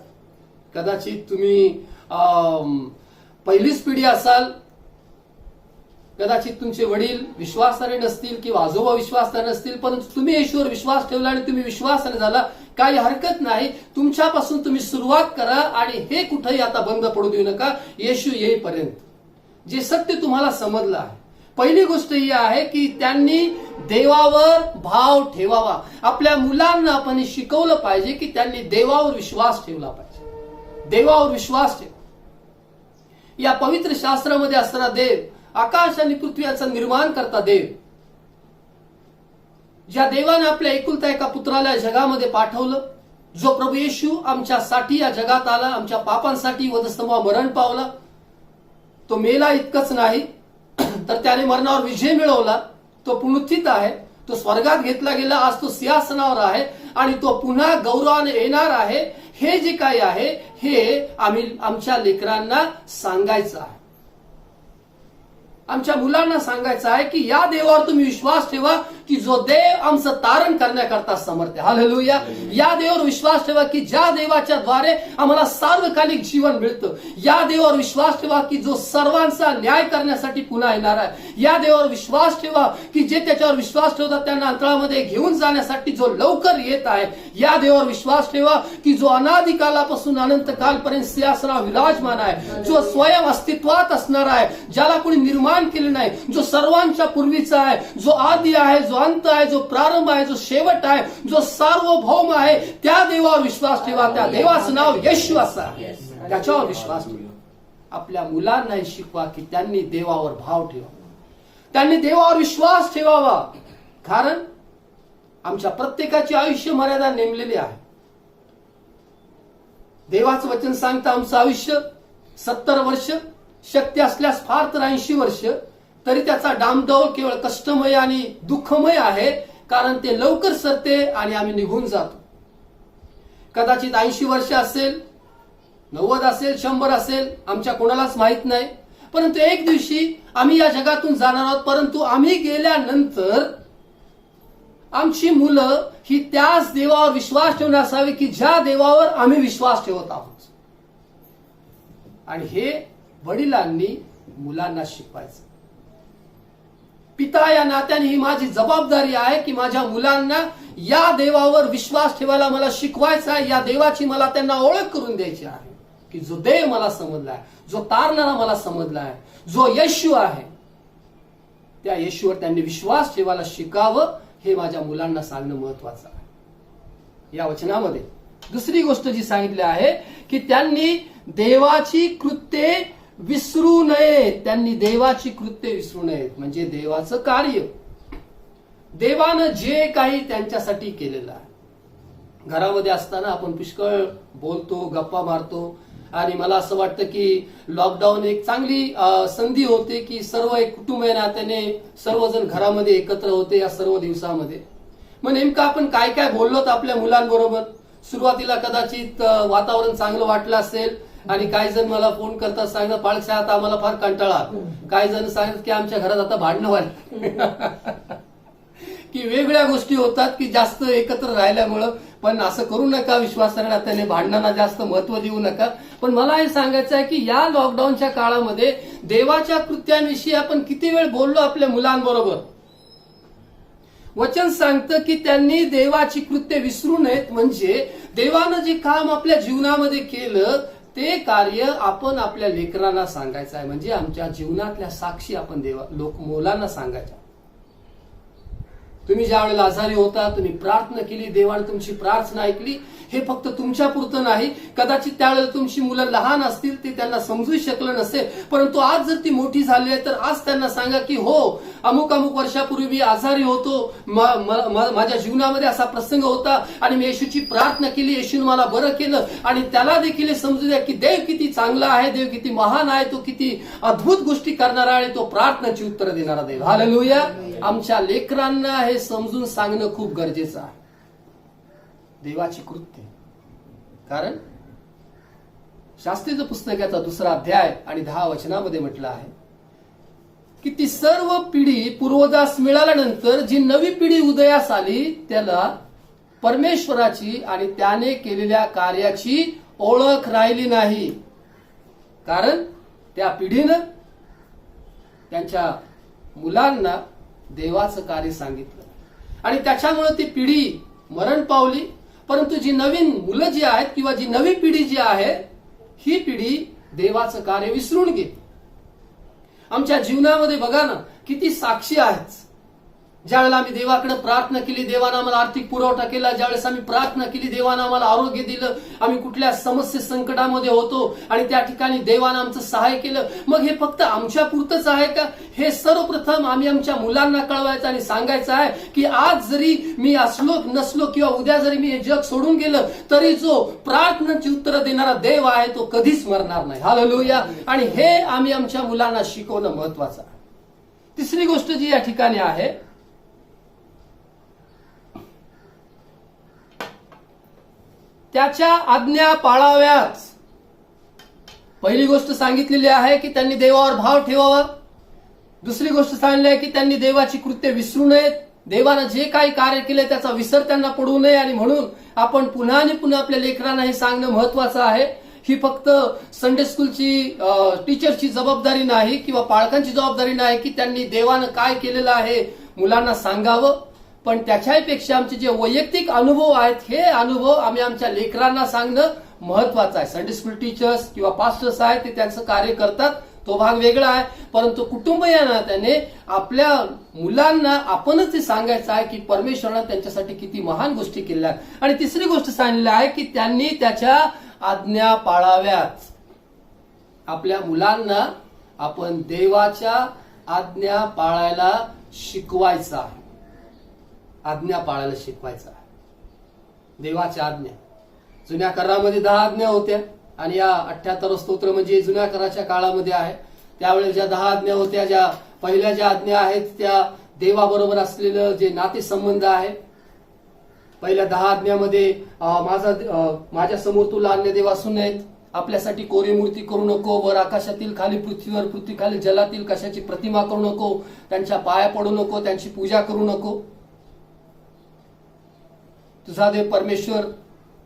[SPEAKER 2] कदाचित तुम्ही पहिलीच पिढी असाल, कदाचित तुमचे वडील विश्वासाने नसतील किंवा आजोबा विश्वासाने नसतील, परंतु तुम्ही येशूवर विश्वास ठेवला आणि तुम्ही विश्वासाने झाला, काही हरकत नाही. तुमच्यापासून तुम्ही सुरुवात करा आणि हे कुठेही आता बंद पडू देऊ नका येशू येईपर्यंत. जे सत्य तुम्हाला समजलं आहे, पहिली गोष्ट ही आहे की त्यांनी देवावर भाव ठेवावा. आपल्या मुलांना आपण शिकवलं पाहिजे की त्यांनी देवावर विश्वास ठेवला पाहिजे. देवावर विश्वास ठेव. या पवित्र शास्त्रामध्ये असणारा देव, आकाश आणि पृथ्वीचा निर्माण करता देव, ज्या देवाने आपल्या एकुलता एका पुत्राला जगामध्ये पाठवलं, जो प्रभू येशू आमच्यासाठी या जगात आला, आमच्या पापांसाठी वधस्तंभावर मरण पावला, तो मेला इतकंच नाही तर त्याने मरणावर विजय मिळवला, तो पुनरुत्थित आहे, तो स्वर्गात घेतला गेला, आज तो सिंहासनावर आहे आणि तो पुन्हा गौरवाने येणार आहे. हे जे काही आहे हे आम्ही आमच्या लेकरांना सांगायचं आहे, आमच्या मुलांना सांगायचं आहे की या देवावर तुम्ही विश्वास ठेवा की जो देव आमचं तारण करण्याकरता समर्थ आहे. हालेलुया. या देवावर विश्वास ठेवा की ज्या देवाच्या द्वारे आम्हाला सार्वकालिक जीवन मिळतं. या देवावर विश्वास ठेवा की जो सर्वांचा न्याय करण्यासाठी पुन्हा येणार आहे. या देवावर विश्वास ठेवा की जे त्याच्यावर विश्वास ठेवतात त्यांना अंतरामध्ये घेऊन जाण्यासाठी जो लवकर येत आहे. या देवावर विश्वास ठेवा की जो अनादि कालापासून अनंत कालपर्यंत सिंहासनावर विराजमान आहे, जो स्वयं अस्तित्वात असणार आहे, ज्याला कोणी निर्माण केलं नाही, जो सर्वांच्या पूर्वीचा आहे, जो आदी आहे, जो अंत आहे, जो प्रारंभ आहे, जो शेवट आहे, जो सार्वभौम आहे, त्या देवावर विश्वास ठेवा. त्या देवाचं नाव येशू असं आहे. त्याच्यावर विश्वास ठेवा. आपल्या मुलांना शिकवा की त्यांनी देवावर भाव ठेवा, त्यांनी देवावर विश्वास ठेवावा. कारण आमच्या प्रत्येकाची आयुष्य मर्यादा नेमलेली आहे. देवाचं वचन सांगतं आमचं आयुष्य 70 वर्ष, शक्य असल्यास फार तर 80 वर्ष, तरी त्याचा डामडौल केवळ कष्टमय आणि दुःखमय आहे, कारण ते लवकर सरते आणि आम्ही निघून जातो. कदाचित 80 वर्ष असेल, 90 असेल, 100 असेल, आमच्या कोणालाच माहित नाही. परंतु एक दिवशी आम्ही या जगातून जाणार आहोत. परंतु आम्ही गेल्यानंतर आमची मुलं ही त्याच देवावर विश्वास ठेवून असावी की ज्या देवावर आम्ही विश्वास ठेवत आहोत. आणि हे वडिलांनी मुलांना शिकवायचं. पिता या नात्याने ही माझी जबाबदारी आहे की माझ्या मुलांना या देवावर विश्वास ठेवायला मला शिकवायचं आहे. या देवाची मला त्यांना ओळख करून द्यायची आहे की जो देव मला समजलाय, जो तारणारा मला समजलाय, जो येशू आहे, त्या येशूवर त्यांनी विश्वास ठेवायला शिकावं. हे माझ्या मुलांना सांगणं महत्वाचं आहे. या वचनामध्ये दुसरी गोष्ट जी सांगितली आहे की त्यांनी देवाची कृत्ये विसरू नये. त्यांनी देवाची कृत्ये विसरू नयेत. म्हणजे देवाचं कार्य, देवानं जे काही त्यांच्यासाठी केलेलं आहे. घरामध्ये असताना आपण पुष्कळ बोलतो, गप्पा मारतो, आणि मला असं वाटतं की लॉकडाऊन एक चांगली संधी होते की सर्व एक कुटुंब या नात्याने सर्वजण घरामध्ये एकत्र होते या सर्व दिवसामध्ये. मग नेमकं आपण काय काय बोललोत आपल्या मुलांबरोबर. सुरुवातीला कदाचित वातावरण चांगलं वाटलं असेल आणि काही जण मला फोन करतात, सांगतात पाळसा आता आम्हाला फार कंटाळा. काही जण सांगतात की आमच्या घरात आता भांडणं व्हायला की वेगळ्या गोष्टी होतात की जास्त एकत्र राहिल्यामुळं. पण असं करू नका, विश्वासाने त्याने भांडणांना जास्त महत्व देऊ नका. पण मला हे सांगायचं आहे की या लॉकडाऊनच्या काळामध्ये देवाच्या कृत्यांविषयी आपण किती वेळ बोललो आपल्या मुलांबरोबर. वचन सांगतं की त्यांनी देवाची कृत्य विसरू नयेत, म्हणजे देवानं जे काम आपल्या जीवनामध्ये केलं ते कार्य आपण आपल्या लेकरांना सांगायचं आहे. म्हणजे आमच्या जीवनातल्या साक्षी आपण मुलांना सांगायच्या. तुम्ही ज्या वेळेला आजारी होता, तुम्ही प्रार्थना केली, देवाने तुमची प्रार्थना ऐकली. हे फक्त तुमच्या पुरतं नाही, कदाचित त्यावेळेला तुमची मुलं लहान असतील, ते त्यांना समजू शकलं नसेल, परंतु आज जर ती मोठी झाली आहे तर आज त्यांना सांगा की हो, अमुक अमुक वर्षापूर्वी मी आजारी होतो, माझ्या जीवनामध्ये असा प्रसंग होता आणि मी येशूची प्रार्थना केली, येशूने मला बरं केलं. आणि त्याला देखील समजू द्या की देव किती चांगला आहे, देव किती महान आहे, तो किती अद्भुत गोष्टी करणारा आणि तो प्रार्थनाची उत्तर देणारा देव. हालेलुया. आमच्या लेकरांना हे समजून सांगणं खूप गरजेचं आहे, देवाची कृत्य. कारण शास्त्रीचं पुस्तकाचा 2 अध्याय आणि 10 वचनामध्ये म्हटलं आहे की ती सर्व पिढी पूर्वजास मिळाल्यानंतर जी नवी पिढी उदयास आली त्याला परमेश्वराची आणि त्याने केलेल्या कार्याची ओळख राहिली नाही. कारण त्या पिढीनं त्यांच्या मुलांना देवाचं कार्य सांगितलं आणि त्याच्यामुळे ती पिढी मरण पावली. परंतु जी नवीन मुलं जी आहेत किंवा जी नवी पिढी जी आहे, ही पिढी देवाचं कार्य विसरून गेली. आमच्या जीवनामध्ये बघा ना, किती साक्षी आहेत. ज्यावेळेला आम्ही देवाकडे प्रार्थना केली, देवानं आम्हाला आर्थिक पुरवठा केला. ज्यावेळेस आम्ही प्रार्थना केली, देवानं आम्हाला आरोग्य दिलं. आम्ही कुठल्या समस्ये संकटामध्ये होतो आणि त्या ठिकाणी देवानं आमचं सहाय्य केलं. मग हे फक्त आमच्या पुरतंच आहे का? हे सर्वप्रथम आम्ही आमच्या मुलांना कळवायचं आणि सांगायचं आहे की आज जरी मी असलो नसलो किंवा उद्या जरी मी हे जग सोडून गेलं तरी जो प्रार्थनाची उत्तरं देणारा देव आहे तो कधीच मरणार नाही. हालेलुया. आणि हे आम्ही आमच्या मुलांना शिकवणं महत्वाचं आहे. तिसरी गोष्ट जी या ठिकाणी आहे, त्याच्या आज्ञा पाळाव्यात. पहिली गोष्ट सांगितलेली आहे की त्यांनी देवावर भाव ठेवावा. दुसरी गोष्ट सांगितली आहे की त्यांनी देवाची कृत्य विसरू नयेत. देवानं जे काही कार्य केले त्याचा विसर त्यांना पडू नये. आणि म्हणून आपण पुन्हा आणि पुन्हा आपल्या लेकरांना हे सांगणं महत्वाचं आहे. ही फक्त संडे स्कूलची टीचरची जबाबदारी नाही किंवा पालकांची जबाबदारी नाही की त्यांनी देवानं काय केलेलं आहे मुलांना सांगावं. पण त्याच्यापेक्षा आमचे जे वैयक्तिक अनुभव आहेत, हे अनुभव आम्ही आमच्या लेकरांना सांगणं महत्वाचं आहे. संडे स्कूल टीचर्स किंवा पास्टर्स आहेत ते त्यांचं कार्य करतात, तो भाग वेगळा आहे. परंतु कुटुंबीयांना त्याने आपल्या मुलांना आपणच ते सांगायचं आहे की परमेश्वरानं त्यांच्यासाठी किती महान गोष्टी केल्या. आणि तिसरी गोष्ट सांगितली आहे की त्यांनी त्याच्या आज्ञा पाळाव्यात. आपल्या मुलांना आपण देवाच्या आज्ञा पाळायला शिकवायचं आहे. आज्ञा पाळायला शिकवायचं आहे. देवाच्या आज्ञा. जुन्या करारामध्ये 10 आज्ञा होत्या आणि या 78 स्तोत्र म्हणजे जुन्या कराराच्या काळामध्ये आहे. त्यावेळेस ज्या 10 आज्ञा होत्या, ज्या पहिल्या ज्या आज्ञा आहेत त्या देवाबरोबर असलेलं जे नातेसंबंध आहे. पहिल्या 10 आज्ञामध्ये माझ्या समोर तुला अन्य देव असू नयेत, आपल्यासाठी कोरी मूर्ती करू नको, वर आकाशातील खाली पृथ्वीवर, पृथ्वी खाली जलातील कशाची प्रतिमा करू नको, त्यांच्या पाया पडू नको, त्यांची पूजा करू नको, तुझा देव परमेश्वर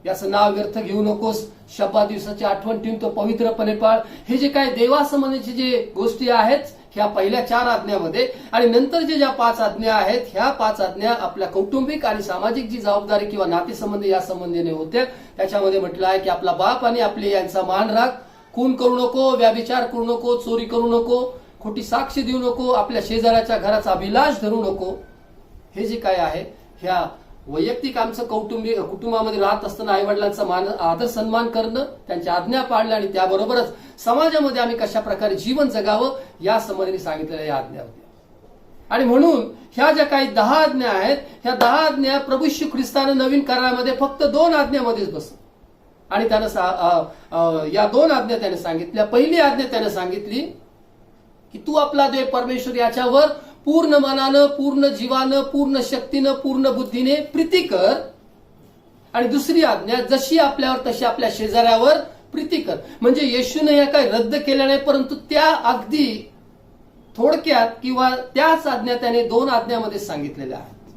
[SPEAKER 2] याचं नाव व्यर्थ घेऊ नकोस, शब्दा दिवसाची आठवण ठेवून तो पवित्रपणे पाळ. हे जे काय देवासंबंधीचे जे गोष्टी आहेत ह्या पहिल्या 4 आज्ञामध्ये. आणि नंतर ज्या 5 आज्ञा आहेत, ह्या 5 आज्ञा आपल्या कौटुंबिक आणि सामाजिक जी जबाबदारी किंवा नातेसंबंध या संबंधीने होत्या. त्याच्यामध्ये म्हटलं आहे की आपला बाप आणि आपले यांचा मान राख, खून करू नको, व्यभिचार करू नको, चोरी करू नको, खोटी साक्ष देऊ नको, आपल्या शेजाऱ्याच्या घराचा अभिलाष धरू नको. हे जे काय आहे, ह्या वैयक्तिक आमचं कुटुंबामध्ये राहत असताना आई वडिलांचा आदर सन्मान करणं, त्यांच्या आज्ञा पाळणं आणि त्याबरोबरच समाजामध्ये आम्ही कशा प्रकारे जीवन जगावं या संबंधी सांगितलेल्या या आज्ञा होत्या. आणि म्हणून ह्या ज्या काही 10 आज्ञा आहेत, ह्या 10 आज्ञा प्रभू येशू ख्रिस्तानं नवीन करारामध्ये फक्त 2 आज्ञामध्येच बसत. आणि त्यानं या 2 आज्ञा त्याने सांगितल्या. पहिली आज्ञा त्याने सांगितली की तू आपला देव परमेश्वर याच्यावर पूर्ण मनानं, पूर्ण जीवानं, पूर्ण शक्तीनं, पूर्ण बुद्धीने प्रीती कर. आणि दुसरी आज्ञा जशी आपल्यावर तशी आपल्या शेजाऱ्यावर प्रीती कर. म्हणजे येशूने या काही रद्द केल्या नाही, परंतु त्या अगदी थोडक्यात किंवा त्याच आज्ञा त्याने 2 आज्ञामध्ये सांगितलेल्या आहेत.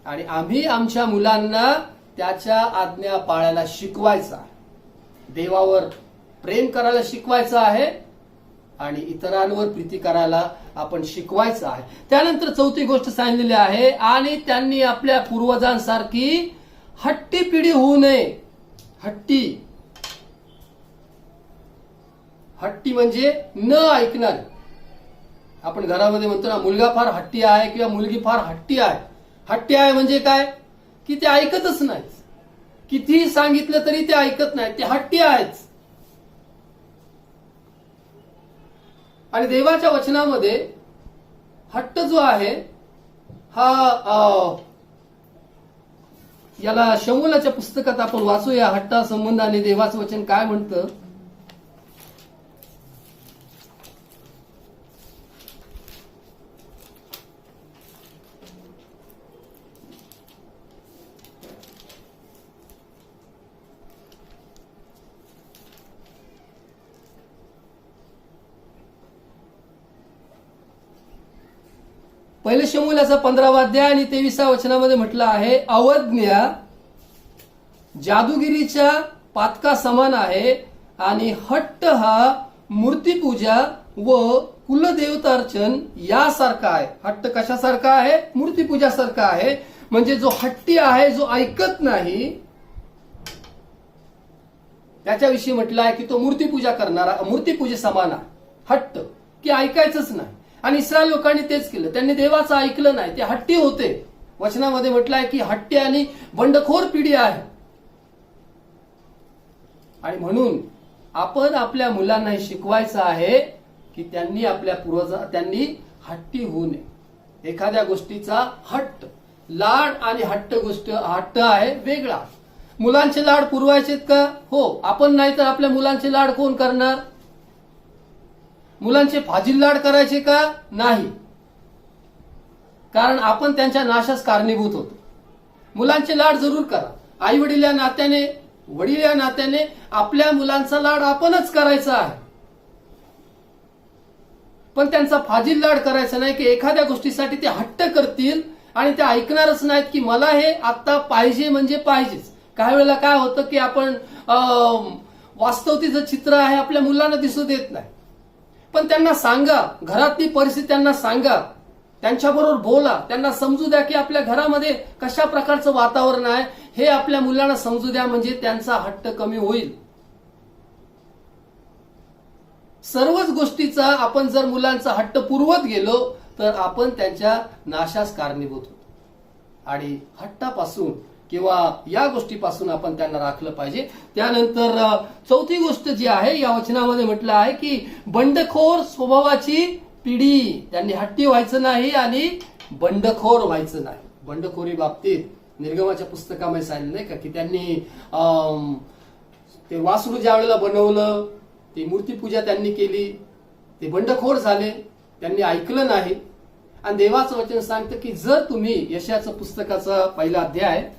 [SPEAKER 2] आणि आम्ही आमच्या मुलांना त्याच्या आज्ञा पाळायला शिकवायचं आहे. देवावर प्रेम करायला शिकवायचं आहे आणि इतरांवर प्रीती करायला आपण शिकवायचं आहे. त्यानंतर चौथी गोष्ट सांगितलेली आहे, आणि त्यांनी आपल्या पूर्वजांसारखी हट्टी पिढी होऊ नये. हट्टी म्हणजे न ऐकणार. आपण घरामध्ये म्हणतो ना, मुलगा फार हट्टी आहे किंवा मुलगी फार हट्टी आहे. हट्टी आहे म्हणजे काय, की ते ऐकतच नाही. कितीही सांगितलं तरी ते ऐकत नाही, ते हट्टी आहेच. आणि देवाच्या वचनामध्ये हट्ट जो आहे हा याला शमूलाच्या पुस्तकात आपण वाचूया. हट्टा संबंधाने देवाचं वचन काय म्हणतं. पहिले शमूलाचा 15वा अध्याय आणि 23व्या वचनामध्ये म्हटलं आहे, अवज्ञा जादूगिरीच्या पातका समान आहे आणि हट्ट हा मूर्तीपूजा व कुलदेवतार्चन यासारखा आहे. हट्ट कशासारखा आहे, मूर्तीपूजासारखा आहे. म्हणजे जो हट्टी आहे, जो ऐकत नाही, त्याच्याविषयी म्हटलं आहे की तो मूर्तीपूजा करणारा, मूर्तीपूजे समान आहे. हट्ट की ऐकायचंच नाही. आणि इस्रायल लोकांनी तेच केलं, त्यांनी देवाचं ऐकलं नाही, ते हट्टी होते. वचनामध्ये म्हटलं आहे की हट्टी आणि बंडखोर पिढी आहे. आणि म्हणून आपण आपल्या मुलांना हे शिकवायचं आहे की त्यांनी हट्टी होऊ नये. एखाद्या गोष्टीचा हट्ट, लाड आणि हट्ट आहे वेगळा. मुलांचे लाड पुरवायचेत का? हो. आपण नाही तर आपल्या मुलांचे लाड कोण करणार? मुलांचे फाजील लाड करायचे का? नाही. कारण आपण त्यांच्या नाशास कारणीभूत होतो. मुलांचे लाड जरूर करा. आई वडील या नात्याने, वडील या नात्याने आपल्या मुलांचा लाड आपणच करायचा आहे. पण त्यांचा फाजील लाड करायचा नाही की एखाद्या गोष्टीसाठी ते हट्ट करतील आणि ते ऐकणारच नाहीत की मला हे आता पाहिजे म्हणजे पाहिजेच. काही वेळेला काय होतं की आपण वास्तवतेचं चित्र आहे आपल्या मुलांना दिसू देत नाही. पण त्यांना सांगा, घरातली परिस्थिती त्यांना सांगा, त्यांच्याबरोबर बोला, त्यांना समजू द्या की आपल्या घरामध्ये कशा प्रकारचं वातावरण आहे हे आपल्या मुलांना समजू द्या. म्हणजे त्यांचा हट्ट कमी होईल. सर्वच गोष्टीचा आपण जर मुलांचा हट्ट पुरवत गेलो तर आपण त्यांच्या नाशास कारणीभूत होतो. आणि हट्टापासून किंवा या गोष्टीपासून आपण त्यांना राखलं पाहिजे. त्यानंतर चौथी गोष्ट जी आहे या वचनामध्ये म्हटलं आहे की बंडखोर स्वभावाची पिढी. त्यांनी हट्टी व्हायचं नाही आणि बंडखोर व्हायचं नाही. बंडखोरी बाबतीत निर्गमाच्या पुस्तकामध्ये सांगितलं नाही का की त्यांनी ते वासरू ज्या वेळेला बनवलं, ती मूर्तीपूजा त्यांनी केली, ते बंडखोर झाले, त्यांनी ऐकलं नाही. आणि देवाचं वचन सांगतं की जर तुम्ही यशाचं पुस्तकाचा पहिला अध्याय,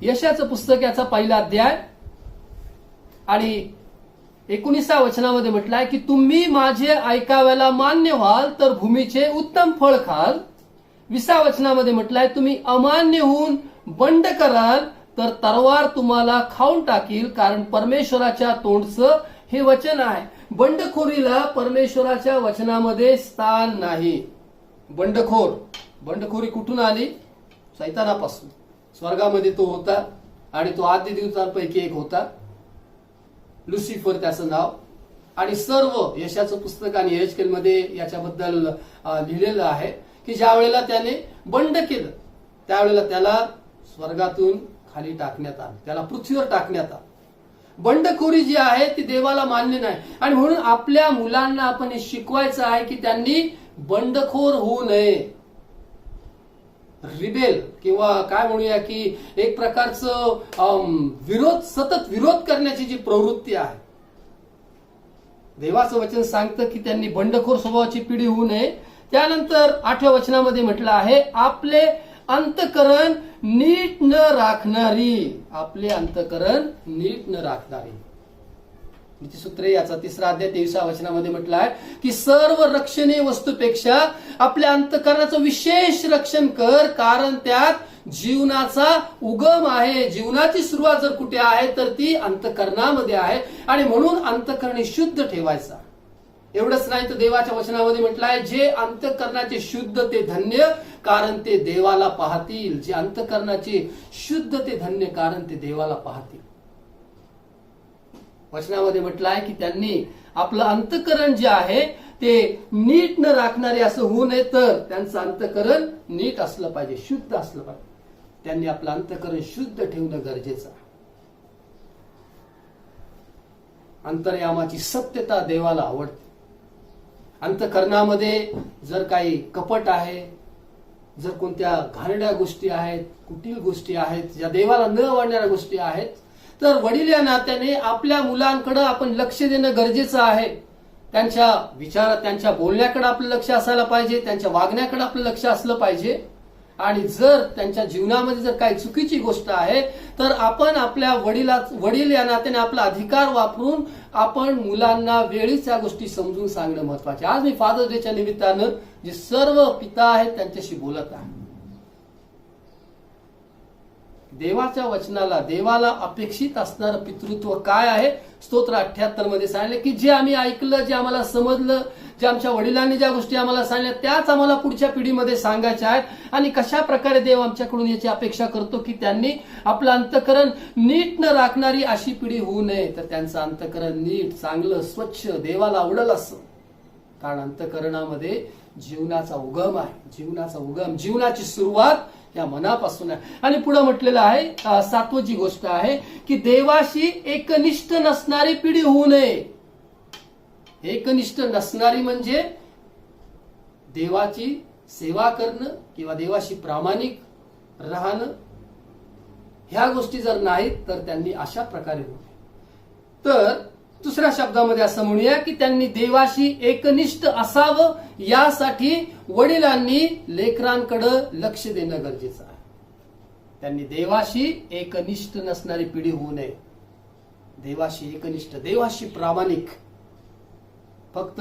[SPEAKER 2] यशाचं पुस्तक याचा पहिला अध्याय आणि 19व्या वचनामध्ये म्हटलं आहे की तुम्ही माझे ऐकाव्याला मान्य व्हाल तर भूमीचे उत्तम फळ खाल. 20व्या वचनामध्ये म्हटलं आहे तुम्ही अमान्य होऊन बंड कराल तर तरवार तुम्हाला खाऊन टाकील, कारण परमेश्वराच्या तोंडचं हे वचन आहे. बंडखोरीला परमेश्वराच्या वचनामध्ये स्थान नाही. बंडखोरी कुठून आली? सैतानापासून. स्वर्गामध्ये तो होता आणि तो आद्य देवतांपैकी एक होता, लुसिफर त्याचं नाव. आणि सर्व यशाचं पुस्तक आणि एहेजकेल मध्ये याच्याबद्दल लिहिलेलं आहे की ज्या वेळेला त्याने बंड केलं त्यावेळेला त्याला स्वर्गातून खाली टाकण्यात आलं, त्याला पृथ्वीवर टाकण्यात आलं. बंडखोरी जी आहे ती देवाला मान्य नाही. आणि म्हणून आपल्या मुलांना आपण हे शिकवायचं आहे की त्यांनी बंडखोर होऊ नये. रिबेल किंवा काय म्हणूया की एक प्रकारचं सतत विरोध करण्याची जी प्रवृत्ती आहे, देवाचं वचन सांगतं की त्यांनी बंडखोर स्वभावाची पिढी होऊ नये. त्यानंतर 8व्या वचनामध्ये म्हटलं आहे आपले अंतकरण नीट न राखणारी. आपले अंतकरण नीट न राखणारी. नीतिसूत्रे याचा 3 अध्याय 23 वचनामध्ये म्हटलं आहे की सर्व रक्षणीय वस्तूपेक्षा आपल्या अंतःकरणाचं विशेष रक्षण कर, कारण त्यात जीवनाचा उगम आहे. जीवनाची सुरुवात जर कुठे आहे तर ती अंतःकरणामध्ये आहे, आणि म्हणून अंतःकरणी शुद्ध ठेवायचा. एवढंच नाही तर देवाच्या वचनामध्ये म्हटलं आहे, जे अंतःकरणाचे शुद्ध ते धन्य, कारण ते देवाला पाहतील. जे अंतःकरणाचे शुद्ध ते धन्य, कारण ते देवाला पाहतील. वचनामध्ये म्हटलं आहे की त्यांनी आपलं अंतःकरण जे आहे ते नीट न राखणारे असं होऊ नये, तर त्यांचं अंतःकरण नीट असलं पाहिजे, शुद्ध असलं पाहिजे. त्यांनी आपलं अंतःकरण शुद्ध ठेवणं गरजेचं आहे. अंतर्यामाची सत्यता देवाला आवडते. अंतःकरणामध्ये जर काही कपट आहे, जर कोणत्या घाणेरड्या गोष्टी आहेत, कुटील गोष्टी आहेत, ज्या देवाला न आवडणाऱ्या गोष्टी आहेत, तर वडील या नात्याने आपल्या मुलांकडे आपण लक्ष देणं गरजेचं आहे. त्यांच्या विचारात, त्यांच्या बोलण्याकडे आपलं लक्ष असायला पाहिजे, त्यांच्या वागण्याकडे आपलं लक्ष असलं पाहिजे. आणि जर त्यांच्या जीवनामध्ये जर काही चुकीची गोष्ट आहे तर आपण आपल्या वडील या नात्याने आपला अधिकार वापरून आपण मुलांना वेळीच या गोष्टी समजून सांगणं महत्वाचे. आज मी फादर्स डेच्या निमित्तानं जे सर्व पिता आहेत त्यांच्याशी बोलत आहे. देवाच्या वचनाला, देवाला अपेक्षित असणारं पितृत्व काय आहे? स्तोत्र 78 मध्ये सांगितलं की जे आम्ही ऐकलं, जे आम्हाला समजलं, जे आमच्या वडिलांनी ज्या गोष्टी आम्हाला सांगितल्या त्याच आम्हाला पुढच्या पिढीमध्ये सांगायच्या आहेत. आणि कशा प्रकारे देव आमच्याकडून याची अपेक्षा करतो की त्यांनी आपलं अंतःकरण नीट न राखणारी अशी पिढी होऊ नये, तर त्यांचं अंतःकरण नीट, चांगलं, स्वच्छ, देवाला आवडेल असं. कारण अंतःकरणामध्ये जीवनाचा उगम आहे. जीवनाचा उगम, जीवनाची सुरुवात या मनापासून आहे. आणि पुढे म्हटलेलं आहे 7वी जी गोष्ट आहे की देवाशी एकनिष्ठ नसणारी पिढी होऊ नये. एकनिष्ठ नसणारी म्हणजे देवाची सेवा करणं किंवा देवाशी प्रामाणिक राहणं, ह्या गोष्टी जर नाहीत तर त्यांनी अशा प्रकारे होऊ नये. तर दुसऱ्या शब्दामध्ये असं म्हणूया की त्यांनी देवाशी एकनिष्ठ असावं, यासाठी वडिलांनी लेकरांकडे लक्ष देणं गरजेचं आहे. त्यांनी देवाशी एकनिष्ठ नसणारी पिढी होऊ नये. देवाशी एकनिष्ठ, देवाशी प्रामाणिक. फक्त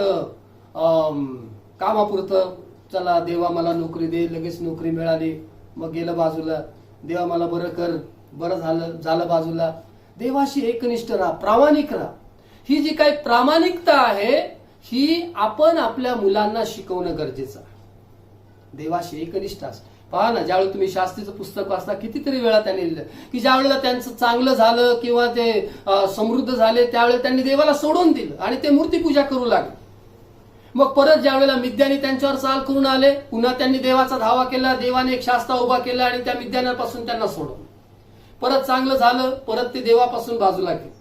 [SPEAKER 2] कामापुरतं, चला देवा मला नोकरी दे, लगेच नोकरी मिळाली, मग गेलं बाजूला, देवा मला बरं कर, बरं झालं बाजूला. देवाशी एकनिष्ठ राहा, प्रामाणिक राहा. ही जी काही प्रामाणिकता आहे ही आपण आपल्या मुलांना शिकवणं गरजेचं आहे. देवाशी एकनिष्ठ असं. पहा ना, ज्यावेळी तुम्ही शास्त्रीचं पुस्तक वाचता, कितीतरी वेळा त्यांनी लिहिलं की ज्यावेळेला त्यांचं चांगलं झालं किंवा ते समृद्ध झाले त्यावेळेला त्यांनी देवाला सोडून दिलं आणि ते मूर्तीपूजा करू लागले. मग परत ज्यावेळेला मिद्यानी त्यांच्यावर चाल करून आले, पुन्हा त्यांनी देवाचा धावा केला, देवाने एक शास्ता उभा केला आणि त्या मिद्यानापासून त्यांना सोडवलं. परत चांगलं झालं, परत ते देवापासून बाजूला गेले.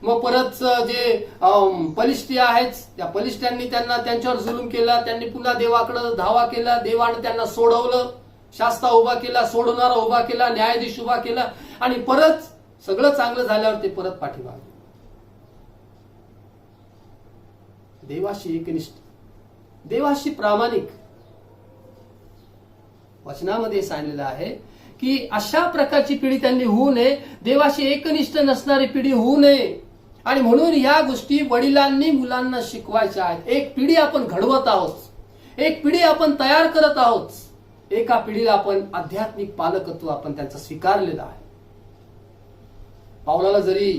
[SPEAKER 2] मग परत जे पलिष्ठी आहेत त्या पलिष्ठ्यांनी त्यांच्यावर जुलूम केला, त्यांनी पुन्हा देवाकडे धावा केला, देवाने त्यांना सोडवलं, शास्ता उभा केला, सोडवणारा उभा केला, न्यायाधीश उभा केला, आणि परत सगळं चांगलं झाल्यावर ते परत पाठीमागे. देवाशी एकनिष्ठ, देवाशी प्रामाणिक. वचनामध्ये सांगितलेलं आहे की अशा प्रकारची पिढी त्यांनी होऊ नये, देवाशी एकनिष्ठ नसणारी पिढी होऊ नये. आणि म्हणून या गोष्टी वडिलांनी मुलांना शिकवायच्या आहेत. एक पिढी आपण घडवत आहोत, एक पिढी आपण तयार करत आहोत. एका पिढीला आपण आध्यात्मिक पालकत्व आपण त्यांचं स्वीकारलेलं आहे. पाऊलाला जरी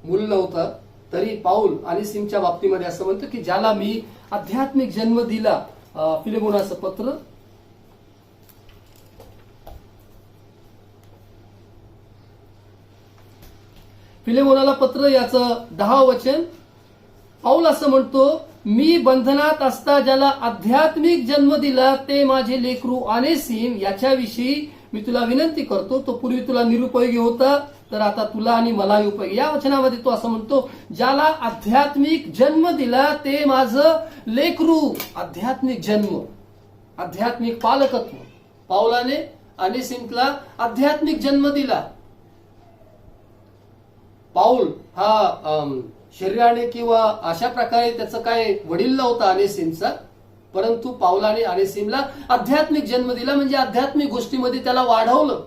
[SPEAKER 2] मूल नव्हतं तरी पाऊल आणि सिमच्या बाबतीमध्ये असं म्हणतो की ज्याला मी आध्यात्मिक जन्म दिला. फिलेमोनाचं पत्र फिलेमोनाला पत्र याचं 10 वचन पाऊल असं म्हणतो, मी बंधनात असता ज्याला आध्यात्मिक जन्म दिला ते माझे लेकरू आनेसिम, याच्याविषयी मी तुला विनंती करतो. तो पूर्वी तुला निरुपयोगी होता, तर आता तुला आणि मला उपयोगी. या वचनामध्ये तो असं म्हणतो, ज्याला आध्यात्मिक जन्म दिला ते माझं लेकरू. आध्यात्मिक जन्म, आध्यात्मिक पालकत्व. पाऊलाने आनेसिमला आध्यात्मिक जन्म दिला. पाऊल हा शरीराने किंवा अशा प्रकारे त्याचं काय वडील नव्हता अनेसिमचा, परंतु पाऊलाने अनेसिमला आध्यात्मिक जन्म दिला. म्हणजे आध्यात्मिक गोष्टीमध्ये त्याला वाढवलं,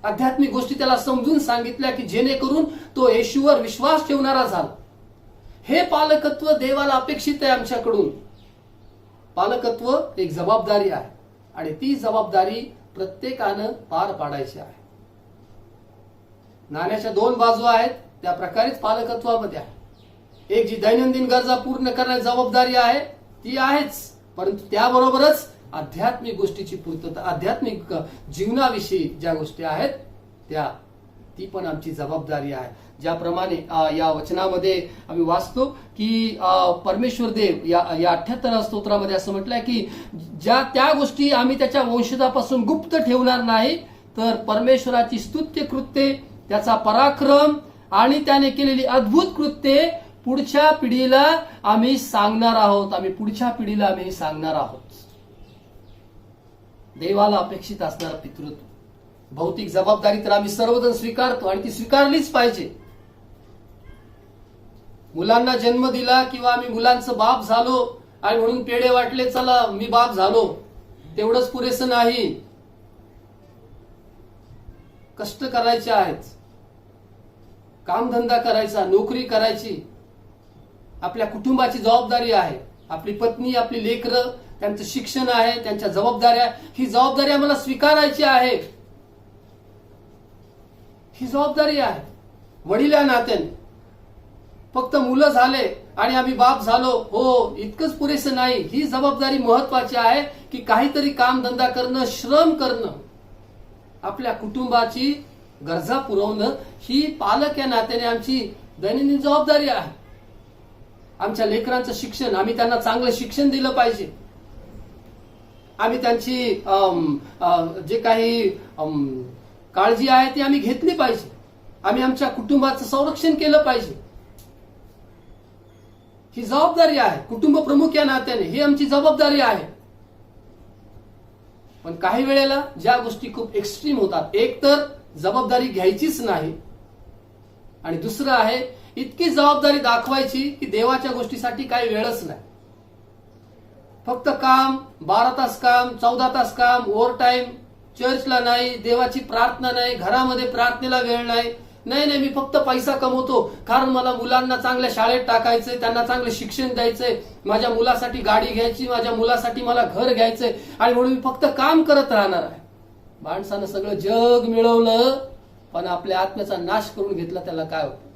[SPEAKER 2] आध्यात्मिक गोष्टी त्याला समजून सांगितल्या की जेणेकरून तो येशूवर विश्वास ठेवणारा झाला. हे पालकत्व देवाला अपेक्षित आहे आमच्याकडून. पालकत्व एक जबाबदारी आहे आणि ती जबाबदारी प्रत्येकानं पार पाडायची आहे. नाण्याच्या दोन बाजू आहेत, त्या प्रकारेच पालकत्वामध्ये आहे. एक जी दैनंदिन गरजा पूर्ण करण्याची जबाबदारी आहे ती आहेच, परंतु त्याबरोबरच आध्यात्मिक गोष्टीची पूर्तता, आध्यात्मिक जीवनाविषयी ज्या गोष्टी आहेत ती पण आमची जबाबदारी आहे. ज्याप्रमाणे या वचनामध्ये आम्ही वाचतो की परमेश्वर देव या 78 स्तोत्रामध्ये असं म्हटलंय की त्या गोष्टी आम्ही त्याच्या वंशजापासून गुप्त ठेवणार नाही, तर परमेश्वराची स्तुत्य कृत्ये, त्याचा पराक्रम आणि त्याने केलेली अद्भुत कृत्ये पुढच्या पिढीला आम्ही सांगणार आहोत. आम्ही सांगणार आहोत. देवाला अपेक्षित असणारा पितृत्व, भौतिक जबाबदारी तर आम्ही सर्वजण स्वीकारतो आणि ती स्वीकारलीच पाहिजे. मुलांना जन्म दिला किंवा आम्ही मुलांचं बाप झालो आणि म्हणून पेढे वाटले, चला मी बाप झालो, तेवढंच पुरेसं नाही. कष्ट करायचे आहेत, कामधंदा करायचा, नोकरी करायची, आपल्या कुटुंबाची जबाबदारी आहे. आपली पत्नी, आपली लेकरं, त्यांचं शिक्षण आहे, त्यांच्या जबाबदाऱ्या, ही जबाबदारी आम्हाला स्वीकारायची आहे. ही जबाबदारी आहे. वडील या नात्याने फक्त मुलं झाले आणि आम्ही बाप झालो, हो इतकंच पुरेसं नाही. ही जबाबदारी महत्वाची आहे की काहीतरी कामधंदा करणं, श्रम करणं, आपल्या कुटुंबाची गरजा पुरवणं, ही पालक या नात्याने आमची दैनंदिन जबाबदारी आहे. आमच्या लेकरांचं शिक्षण, आम्ही त्यांना चांगलं शिक्षण दिलं पाहिजे. आम्ही त्यांची जे काही काळजी आहे ती आम्ही घेतली पाहिजे. आम्ही आमच्या कुटुंबाचं संरक्षण केलं पाहिजे. ही जबाबदारी आहे. कुटुंब प्रमुख या नात्याने ही आमची जबाबदारी आहे. पण काही वेळेला ज्या गोष्टी खूप एक्स्ट्रीम होतात, एक तर जबाबदारी घ्यायचीच नाही आणि दुसरं आहे इतकी जबाबदारी दाखवायची की देवाच्या गोष्टीसाठी काही वेळच नाही. फक्त काम, 12 तास काम, 14 तास काम, ओव्हर टाइम, चर्चला नाही, देवाची प्रार्थना नाही, घरामध्ये प्रार्थनेला वेळ नाही. नाही, मी फक्त पैसा कमवतो कारण मला मुलांना चांगल्या शाळेत टाकायचंय, त्यांना चांगलं शिक्षण द्यायचंय, माझ्या मुलासाठी गाडी घ्यायची, माझ्या मुलासाठी मला घर घ्यायचंय आणि म्हणून मी फक्त काम करत राहणार आहे. माणसानं सगळं जग मिळवलं पण आपल्या आत्म्याचा नाश करून घेतला, त्याला काय होतं?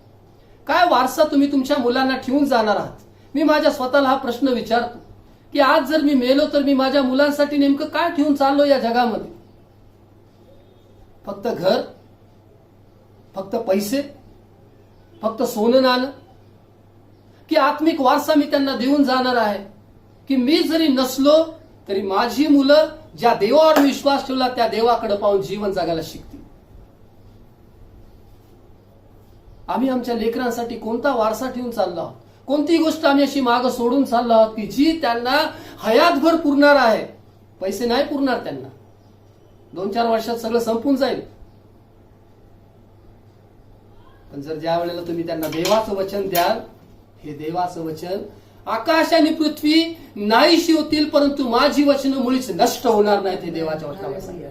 [SPEAKER 2] काय वारसा तुम्ही तुमच्या मुलांना ठेवून जाणार आहात? मी माझ्या स्वतःला हा प्रश्न विचारतो की आज जर मी मेलो तर मी माझ्या मुलांसाठी नेमकं काय ठेवून चाललो या जगामध्ये? फक्त घर, फक्त पैसे, फक्त सोनं नाणं, की आत्मिक वारसा मी त्यांना देऊन जाणार आहे? की मी जरी नसलो तरी माझी मुलं ज्या देवावर विश्वास ठेवला त्या देवाकडे पाहून जीवन जगायला शिकतील? आम्ही आमच्या लेकरांसाठी कोणता वारसा ठेवून चाललो आहोत? कोणती गोष्ट आम्ही अशी मागं सोडून चाललो आहोत की जी त्यांना हयातभर पुरणार आहे? पैसे नाही पुरणार त्यांना, 2-4 वर्षात सगळं संपून जाईल. पण जर ज्या वेळेला तुम्ही त्यांना देवाचं वचन द्याल, हे देवाचं वचन, आकाश आणि पृथ्वी नाहीशी होतील परंतु माझी वचनं मुळीच नष्ट होणार नाहीत, हे देवाच्या वचनामध्ये सांगितलं.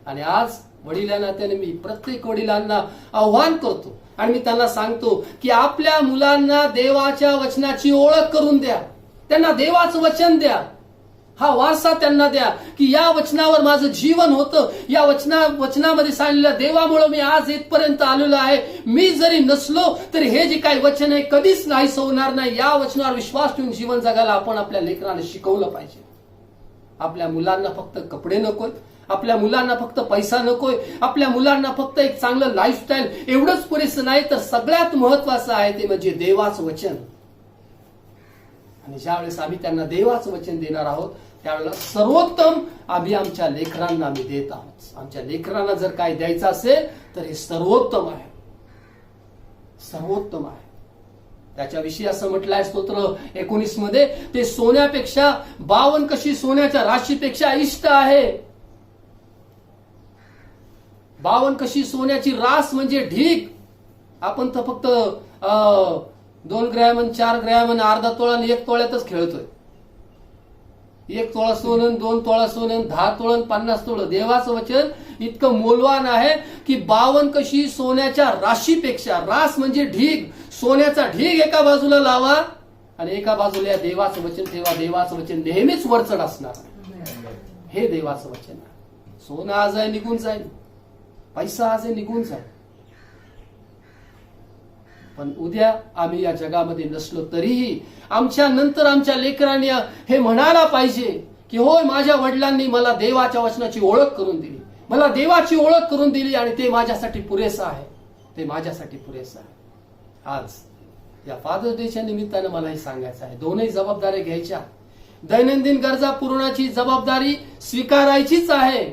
[SPEAKER 2] आणि आज वडिलांच्या नात्याने मी प्रत्येक वडिलांना आव्हान करतो आणि मी त्यांना सांगतो की आपल्या मुलांना देवाच्या वचनाची ओळख करून द्या, त्यांना देवाचं वचन द्या, हा वारसा त्यांना द्या की या वचनावर माझं जीवन होतं, या वचनामध्ये सांगितलेल्या देवामुळे मी आज इथपर्यंत आलेलो आहे. मी जरी नसलो तरी हे जे काही वचन आहे कधीच नाहीस होणार नाही. या वचनावर विश्वास ठेवून जीवन जगायला आपण आपल्या लेकरांना शिकवलं पाहिजे. आपल्या मुलांना फक्त कपडे नकोय, आपल्या मुलांना फक्त पैसा नकोय, आपल्या मुलांना फक्त एक चांगलं लाईफस्टाईल एवढंच पुरेसं नाही, तर सगळ्यात महत्वाचं आहे ते म्हणजे देवाचं वचन. आणि ज्यावेळेस आम्ही त्यांना देवाचं वचन देणार आहोत त्यावेळेला सर्वोत्तम आम्ही आमच्या लेकरांना आम्ही देत आहोत. आमच्या लेकरांना जर काय द्यायचं असेल तर हे सर्वोत्तम आहे, सर्वोत्तम आहे. त्याच्याविषयी असं म्हटलं आहे स्तोत्र 19 मध्ये, ते सोन्यापेक्षा 52 कशी सोन्याच्या राशीपेक्षा इष्ट आहे. 52 कशी सोन्याची रास म्हणजे ढीग. आपण तर फक्त 2 ग्रॅम, 4 ग्रॅम, अर्धा तोळा आणि 1 तोळ्यातच खेळतोय. 1 तोळा सोनं, 2 तोळा सोनं, 10 तोळं, 50 तोळं. देवाचं वचन इतकं मोलवान आहे की 52 कशी सोन्याच्या राशीपेक्षा, रास म्हणजे ढीग, सोन्याचा ढीग एका बाजूला लावा आणि एका बाजूला या देवाचं वचन ठेवा. देवाचं वचन नेहमीच वरचढ असणार. हे देवाचं वचन आहे. सोनं आज आहे निघून जाईल, पैसा आज आहे निघून जाईल, पण उद्या आम्ही या जगामध्ये नसलो तरीही आमच्या नंतर आमच्या लेकरांनी हे म्हणायला पाहिजे की होय, माझ्या वडिलांनी मला देवाच्या वचनाची ओळख करून दिली, मला देवाची ओळख करून दिली आणि ते माझ्यासाठी पुरेसं आहे, ते माझ्यासाठी पुरेसं आहे. आज या फादर्स डेच्या निमित्तानं मला हे सांगायचं आहे, दोनही जबाबदाऱ्या घ्यायच्या. दैनंदिन गरजा पुरवण्याची जबाबदारी स्वीकारायचीच आहे.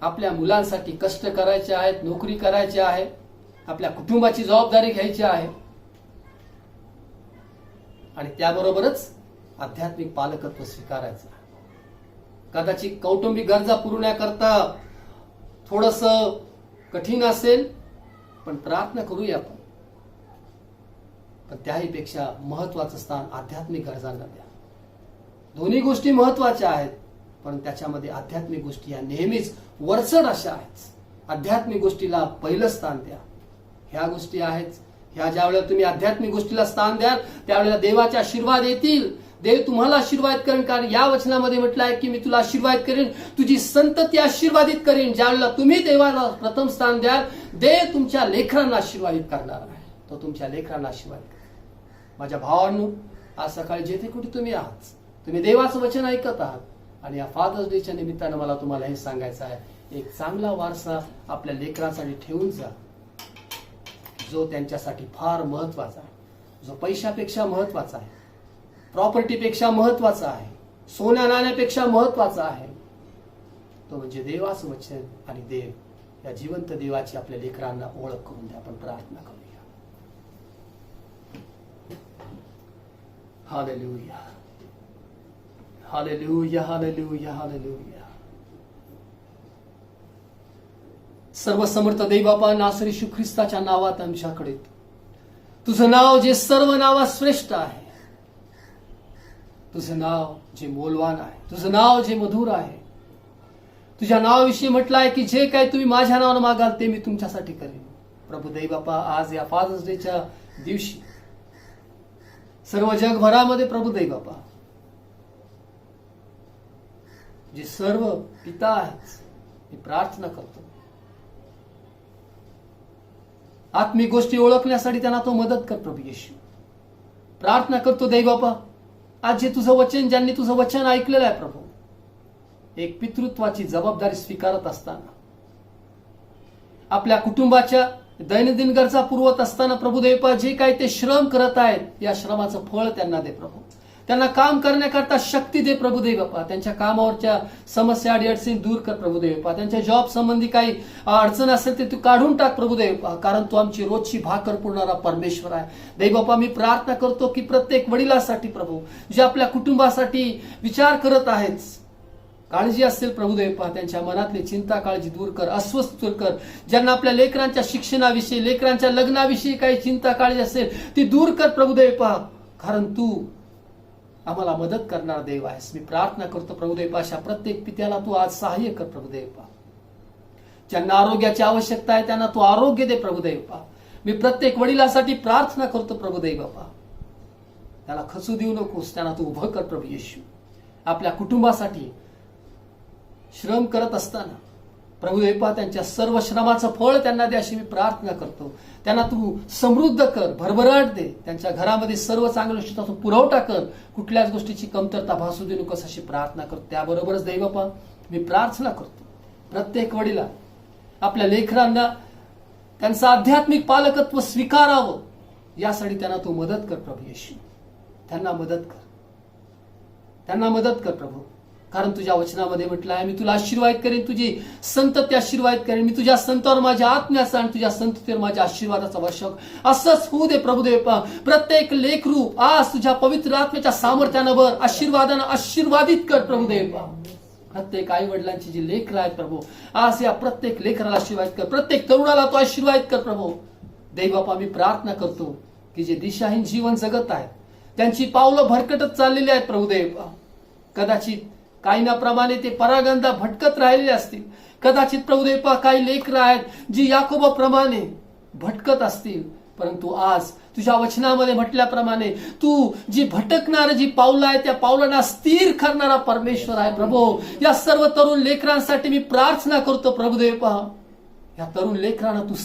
[SPEAKER 2] आपल्या मुलांसाठी कष्ट करायचे आहेत, नोकरी करायची आहे, आपल्या कुटुंबाची जबाबदारी घ्यायची आहे आणि त्याबरोबरच आध्यात्मिक पालकत्व स्वीकारायचं आहे. कदाचित कौटुंबिक गरजा पुरवण्याकरता थोडस कठीण असेल, पण प्रार्थना करूया आपण. पण त्याहीपेक्षा महत्वाचं स्थान आध्यात्मिक गरजांना द्या. दोन्ही गोष्टी महत्वाच्या आहेत, पण त्याच्यामध्ये आध्यात्मिक गोष्टी या नेहमीच वरचढ अशा आहेत. आध्यात्मिक गोष्टीला पहिलं स्थान द्या. ह्या गोष्टी आहेत, ह्या ज्या वेळेला तुम्ही आध्यात्मिक गोष्टीला स्थान द्याल त्यावेळेला देवाचे आशीर्वाद येतील. देव तुम्हाला आशीर्वाद करेन, कारण या वचनामध्ये म्हटलं आहे की मी तुला आशीर्वाद करेन, तुझी संतती आशीर्वादित करेन. ज्यावेळेला तुम्ही देवाला प्रथम स्थान द्याल, देव तुमच्या लेकरांना आशीर्वादित करणार आहे. तो तुमच्या लेकरांना आशीर्वाद करेल. माझ्या भावांनो, आज सकाळी जेथे कुठे तुम्ही आहात, तुम्ही देवाचं वचन ऐकत आहात आणि या फादर्स डेच्या निमित्तानं मला तुम्हाला हे सांगायचं आहे, एक चांगला वारसा आपल्या लेकरांसाठी ठेवून जा, जो त्यांच्यासाठी फार महत्वाचा आहे, जो पैशापेक्षा महत्वाचा आहे, प्रॉपर्टीपेक्षा महत्वाचा आहे, सोन्या नाण्यापेक्षा महत्वाचा आहे. तो म्हणजे देवाचं वचन आणि देव. या जिवंत देवाची आपल्या लेकरांना ओळख करून द्या. आपण प्रार्थना करूया. Hallelujah, hallelujah, hallelujah, hallelujah. सर्वसमर्थ देवबापा, नासरी येशू ख्रिस्ताच्या नावात आमच्याकडे येतो. तुझं नाव जे सर्व नावात श्रेष्ठ आहे, तुझं नाव जे मोलवान आहे, तुझं नाव जे मधुर आहे. तुझ्या नावाविषयी म्हटलं आहे की जे काही तुम्ही माझ्या नावानं मागाल ते मी तुमच्यासाठी करेन. प्रभू देवबापा, आज या फादर्स डेच्या दिवशी सर्व जगभरामध्ये प्रभू देवबापा, जे सर्व पिता आहेत, मी प्रार्थना करतो आत्मिक गोष्टी ओळखण्यासाठी त्यांना तो मदत कर. प्रभू येशू, प्रार्थना करतो देवबापा, आज जे तुझं वचन, ज्यांनी तुझं वचन ऐकलेलं आहे प्रभू, एक पितृत्वाची जबाबदारी स्वीकारत असताना, आपल्या कुटुंबाच्या दैनंदिन गरजा पुरवत असताना प्रभू देवबापा, जे काही ते श्रम करत आहेत, या श्रमाचं फळ त्यांना दे प्रभू. त्यांना काम करण्याकरता शक्ती दे प्रभू देवबापा. त्यांच्या कामावरच्या समस्या अडचणी दूर कर प्रभू देवबापा. त्यांच्या जॉब संबंधी काही अडचण असेल ते तू काढून टाक प्रभू देवबापा, कारण तू आमची रोजची भाकर पुरणारा परमेश्वर आहे. देवबापा, मी प्रार्थना करतो की प्रत्येक वडिलांसाठी प्रभू, जे आपल्या कुटुंबासाठी विचार करत आहेत, काळजी असेल प्रभू देवबापा, त्यांच्या मनातली चिंता काळजी दूर कर, अस्वस्थ दूर कर. ज्यांना आपल्या लेकरांच्या शिक्षणाविषयी, लेकरांच्या लग्नाविषयी काही चिंता काळजी असेल ती दूर कर प्रभू देवबापा, कारण तू आम्हाला मदत करणार देव आहेस. मी प्रार्थना करतो प्रभू देवबापा, अशा प्रत्येक पित्याला तू आज सहाय्य कर प्रभू देवबापा. ज्यांना आरोग्याची आवश्यकता आहे त्यांना तू आरोग्य दे प्रभू देवबापा. मी प्रत्येक वडिलांसाठी प्रार्थना करतो प्रभू देवबापा, त्याला खचू देऊ नकोस, त्यांना तू उभं कर प्रभू येशू. आपल्या कुटुंबासाठी श्रम करत असताना प्रभू देवबापा, त्यांच्या सर्व श्रमाचं फळ त्यांना दे अशी मी प्रार्थना करतो. त्यांना तू समृद्ध कर, भरभराट दे. त्यांच्या घरामध्ये सर्व चांगल्या गोष्टीचा तू पुरवठा कर, कुठल्याच गोष्टीची कमतरता भासू देऊ नकोस अशी प्रार्थना करतो. त्याबरोबरच देवबापा, मी प्रार्थना करतो प्रत्येक वडिला आपल्या लेकरांना त्यांचं आध्यात्मिक पालकत्व स्वीकारावं, यासाठी त्यांना तू मदत कर प्रभू येशू. त्यांना मदत कर, त्यांना मदत कर प्रभू, कारण तुझ्या वचनामध्ये म्हटलं आहे, मी तुला आशीर्वाद करेन, तुझी संतती आशीर्वाद करेन. मी तुझ्या संतावर माझ्या आत्म्याचा आणि तुझ्या संततीवर माझ्या आशीर्वादाचा वर्षाव असंच होऊ दे प्रभू देवबापा. प्रत्येक लेकरू आज तुझ्या पवित्र आत्म्याच्या सामर्थ्यानं भर, आशीर्वादानं आशीर्वादित कर प्रभू देवबापा. प्रत्येक आई वडिलांची जी लेकरं आहेत प्रभू, आज या प्रत्येक लेकराला आशीर्वाद कर, प्रत्येक तरुणाला तो आशीर्वाद कर प्रभू देवबापा. मी प्रार्थना करतो की जे दिशाहीन जीवन जगत आहेत, त्यांची पावलं भरकटत चाललेली आहेत प्रभू देवबापा. कदाचित कायनाप्रमाणे ते परागंदा भटकत राहिलेले असतील, कदाचित प्रभू देवबापा काही लेकरं आहेत जी याकोबाप्रमाणे भटकत असतील, परंतु आज तुझ्या वचनामध्ये म्हटल्याप्रमाणे तू जी भटकणारी जी पावलं आहे त्या पावलांना स्थिर करणारा परमेश्वर आहे प्रभू. या सर्व तरुण लेकरांसाठी मी प्रार्थना करतो प्रभुदेव. पहा, या तरुण लेकरांना तू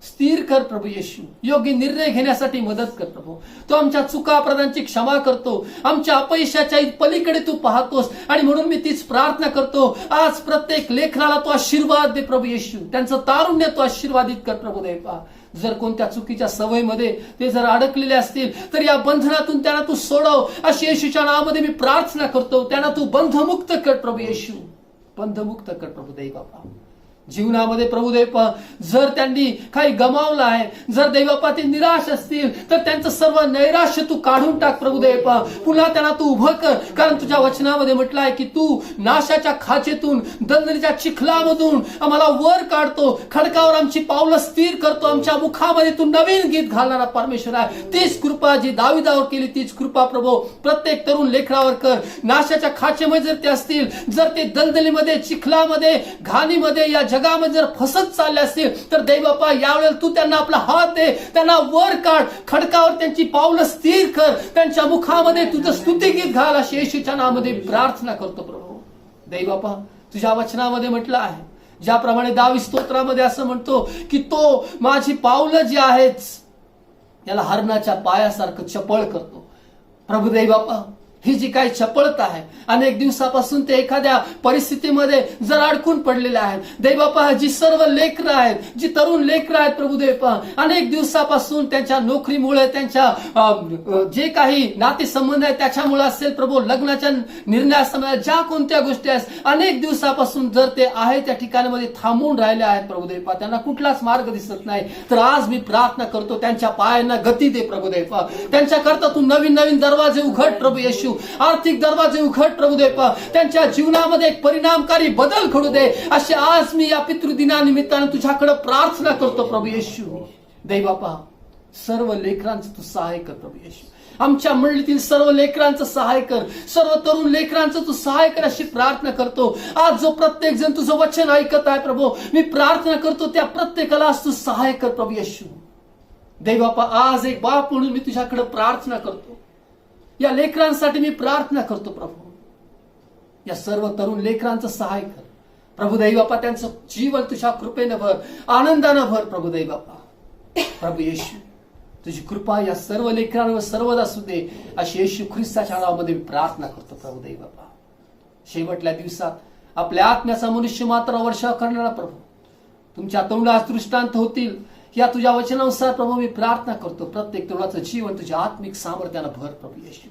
[SPEAKER 2] स्थिर कर प्रभू येशू. योग्य निर्णय घेण्यासाठी मदत कर प्रभू. तो आमच्या चुका अपराधांची क्षमा करतो. आमच्या अपयशाच्या पलीकडे तू पाहतोस आणि म्हणून मी तीच प्रार्थना करतो. आज प्रत्येक लेकराला तू आशीर्वाद दे प्रभू येशू. त्यांचं तारुण्य तू आशीर्वादित कर प्रभू देव. जर कोणत्या चुकीच्या सवयीमध्ये ते जर अडकलेले असतील तर या बंधनातून त्यांना तू सोडव अशी येशूच्या नावामध्ये मी प्रार्थना करतो. त्यांना तू बंधमुक्त कर प्रभू येशू. बंधमुक्त कर प्रभू देव बापा. जीवनामध्ये प्रभुदेव जर त्यांनी काही गमावलं आहे, जर देवबापा ते निराश असतील तर त्यांचं सर्व नैराश्य तू काढून टाक प्रभुदेव. पुन्हा त्यांना तू उभं कर, कारण तुझ्या वचनामध्ये म्हटलं आहे की तू नाशाच्या खाचेतून दलदलीच्या चिखलामधून आम्हाला वर काढतो, खडकावर आमची पावलं स्थिर करतो, आमच्या मुखामध्ये तू नवीन गीत घालणारा परमेश्वर आहे. तीच कृपा जी दाविदावर केली तीच कृपा प्रभू प्रत्येक तरुण लेकरावर कर. नाशाच्या खाचेमध्ये जर ते असतील, जर ते दलदलीमध्ये चिखलामध्ये घाणीमध्ये या जगामध्ये जर फसत चालले असतील तर देवबापा यावेळेला तू त्यांना आपला हात दे, त्यांना वर काढ, खडकावर त्यांची पावलं स्थिर कर, त्यांच्या मुखामध्ये तुझं स्तुतिगीत घाल अशी येशूच्या नावामध्ये प्रार्थना करतो प्रभू. देवबापा तुझ्या वचनामध्ये म्हटलं आहे ज्याप्रमाणे दावीद स्तोत्रामध्ये असं म्हणतो की तो माझी पावलं जी आहेत याला हरणाच्या पायासारखं चपळ करतो. प्रभू देवबापा ही जी काही चपळता आहे, अनेक दिवसापासून ते एखाद्या परिस्थितीमध्ये जर अडकून पडलेले आहेत देवबापा, जी सर्व लेकरं आहेत, जी तरुण लेकरं आहेत प्रभुदेव, अनेक दिवसापासून त्यांच्या नोकरीमुळे, त्यांच्या जे काही नातेसंबंध आहेत त्याच्यामुळे असेल प्रभू, लग्नाच्या निर्णयासमोर ज्या कोणत्या गोष्टी आहेत, अनेक दिवसापासून जर ते आहे त्या ठिकाणामध्ये थांबून राहिले आहेत प्रभुदेव, त्यांना कुठलाच मार्ग दिसत नाही, तर आज मी प्रार्थना करतो त्यांच्या पायांना गती दे प्रभुदेव. त्यांच्याकरता तू नवीन नवीन दरवाजे उघड प्रभू येशू. आर्थिक दरवाजे उघड प्रभुदेव. त्यांच्या जीवनामध्ये एक परिणामकारी बदल घडू दे असे आज मी या पितृदिनानिमित्ताने तुझ्याकडे प्रार्थना करतो प्रभू येशू. देवबापा सर्व लेकरांचं तू सहाय्य कर प्रभू येशू. आमच्या मंडळीतील सर्व लेकरांचं सहाय्य कर, सर्व तरुण लेकरांचं तू सहाय्य कर अशी प्रार्थना करतो. आज जो प्रत्येक जण तुझं वचन ऐकत आहे प्रभू, मी प्रार्थना करतो त्या प्रत्येकाला तू सहाय्य कर प्रभू येशू. देवबापा आज एक बाप म्हणून मी तुझ्याकडे प्रार्थना करतो. या लेकरांसाठी मी प्रार्थना करतो प्रभू. या सर्व तरुण लेकरांचं सहाय्य कर प्रभू देवबापा. त्यांचं जीवन तुझ्या कृपेनं भर, आनंदानं भर प्रभू देवबापा. प्रभू येशू तुझी कृपा या सर्व लेकरांवर सर्वदा असू दे अशी येशू ख्रिस्ताच्या नावामध्ये मी प्रार्थना करतो प्रभू देवबापा. शेवटल्या दिवसात आपल्या आत्म्याचा मनुष्य मात्र वर्षाव करणारा प्रभू तुमच्या तोंडात दृष्टांत होतील या तुझ्या वचनानुसार प्रभू मी प्रार्थना करतो. प्रत्येक तरुणाचं जीवन तुझ्या आत्मिक सामर्थ्यानं भर प्रभू येशू,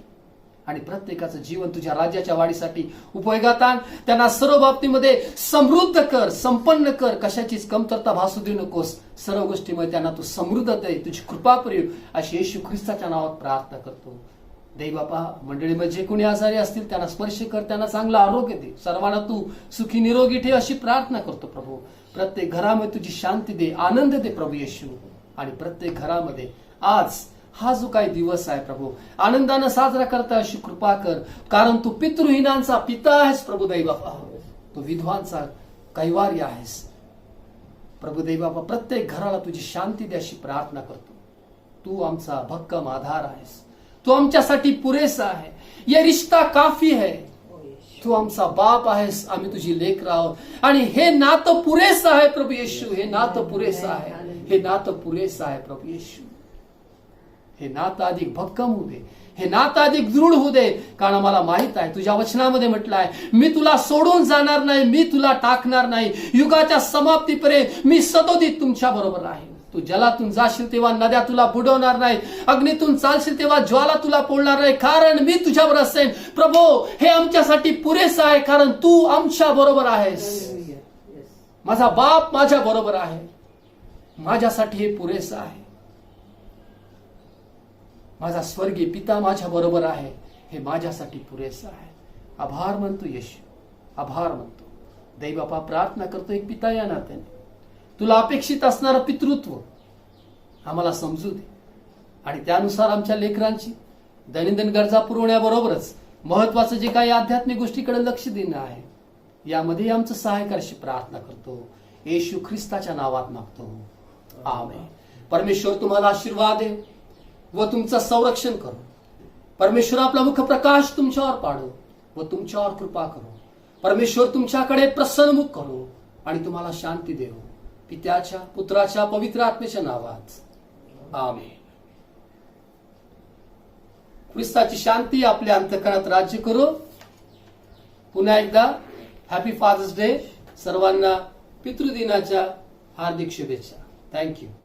[SPEAKER 2] आणि प्रत्येकाचं जीवन तुझ्या राज्याच्या वाढीसाठी उपयोगात आण. त्यांना सर्व बाबतीमध्ये समृद्ध कर, संपन्न कर, कशाचीच कमतरता भासू देऊ नकोस. सर्व गोष्टीमध्ये त्यांना तू समृद्ध दे, तुझी कृपा करू अशी येशू ख्रिस्ताच्या नावात प्रार्थना करतो. देवबापा मंडळीमध्ये जे कोणी आजारी असतील त्यांना स्पर्श कर, त्यांना चांगलं आरोग्य दे, सर्वांना तू सुखी निरोगी ठेव अशी प्रार्थना करतो प्रभू. प्रत्येक घरामध्ये तुझी शांती दे, आनंद दे प्रभू येशू, आणि प्रत्येक घरामध्ये आज हा जो काही दिवस आहे प्रभू आनंदानं साजरा करता अशी कृपा कर, कारण तू पितृहीनांचा पिता आहेस प्रभू देवबापा. तू विधवांचा कैवारी आहेस प्रभू देवबापा. प्रत्येक घराला तुझी शांती दे अशी प्रार्थना करतो. तू आमचा भक्कम आधार आहेस, तू आमच्यासाठी पुरेसा आहे, ये रिश्ता काफी है. तू आमचा बाप आहेस, आम्ही तुझी लेकरं आहोत, आणि हे नातं पुरेसं आहे प्रभू येशू. हे नातं पुरेसं आहे, हे नातं पुरेसं आहे प्रभू येशू. हे नातं अधिक भक्कम होऊ दे, हे नातं अधिक दृढ होऊ दे, कारण मला माहित आहे तुझ्या वचनामध्ये म्हटलं आहे मी तुला सोडून जाणार नाही, मी तुला टाकणार नाही, युगाच्या समाप्तीपर्यंत मी सदोदित तुमच्या बरोबर आहे. तू जलातून जाशील तेव्हा नद्या तुला बुडवणार नाही, अग्नीतून चालशील तेव्हा ज्वाला तुला पोळणार नाही, कारण मी तुझ्यावर असेन. प्रभू हे आमच्यासाठी पुरेसं आहे, कारण तू आमच्या बरोबर आहेस. माझा बाप माझ्या बरोबर आहे, माझ्यासाठी हे पुरेसं आहे. माझा स्वर्गीय पिता माझ्या बरोबर आहे, हे माझ्यासाठी पुरेसं आहे. आभार म्हणतो येशू, आभार म्हणतो. देवबापा प्रार्थना करतो एक पिता या नात्याने तुला अपेक्षित असणारं पितृत्व आम्हाला समजू दे, आणि त्यानुसार आमच्या लेकरांची दैनंदिन गरजा पुरवण्याबरोबरच महत्वाचं जे काही आध्यात्मिक गोष्टीकडे लक्ष देणं आहे यामध्ये आमचं सहाय्य कर अशी प्रार्थना करतो. येशू ख्रिस्ताच्या नावात मागतो, आमेन. परमेश्वर तुम्हाला आशीर्वाद दे व तुमचं संरक्षण करो. परमेश्वर आपला मुख प्रकाश तुमच्यावर पाडो व तुमच्यावर कृपा करो. परमेश्वर तुमच्याकडे प्रसन्नमुख करो आणि तुम्हाला शांती देव. पित्याच्या, पुत्राच्या, पवित्र आत्म्याच्या नावात आमेन. ख्रिस्ताची शांती आपल्या अंतःकरणात राज्य करो. पुन्हा एकदा हॅपी फादर्स डे. सर्वांना पितृदिनाच्या हार्दिक शुभेच्छा. थँक्यू.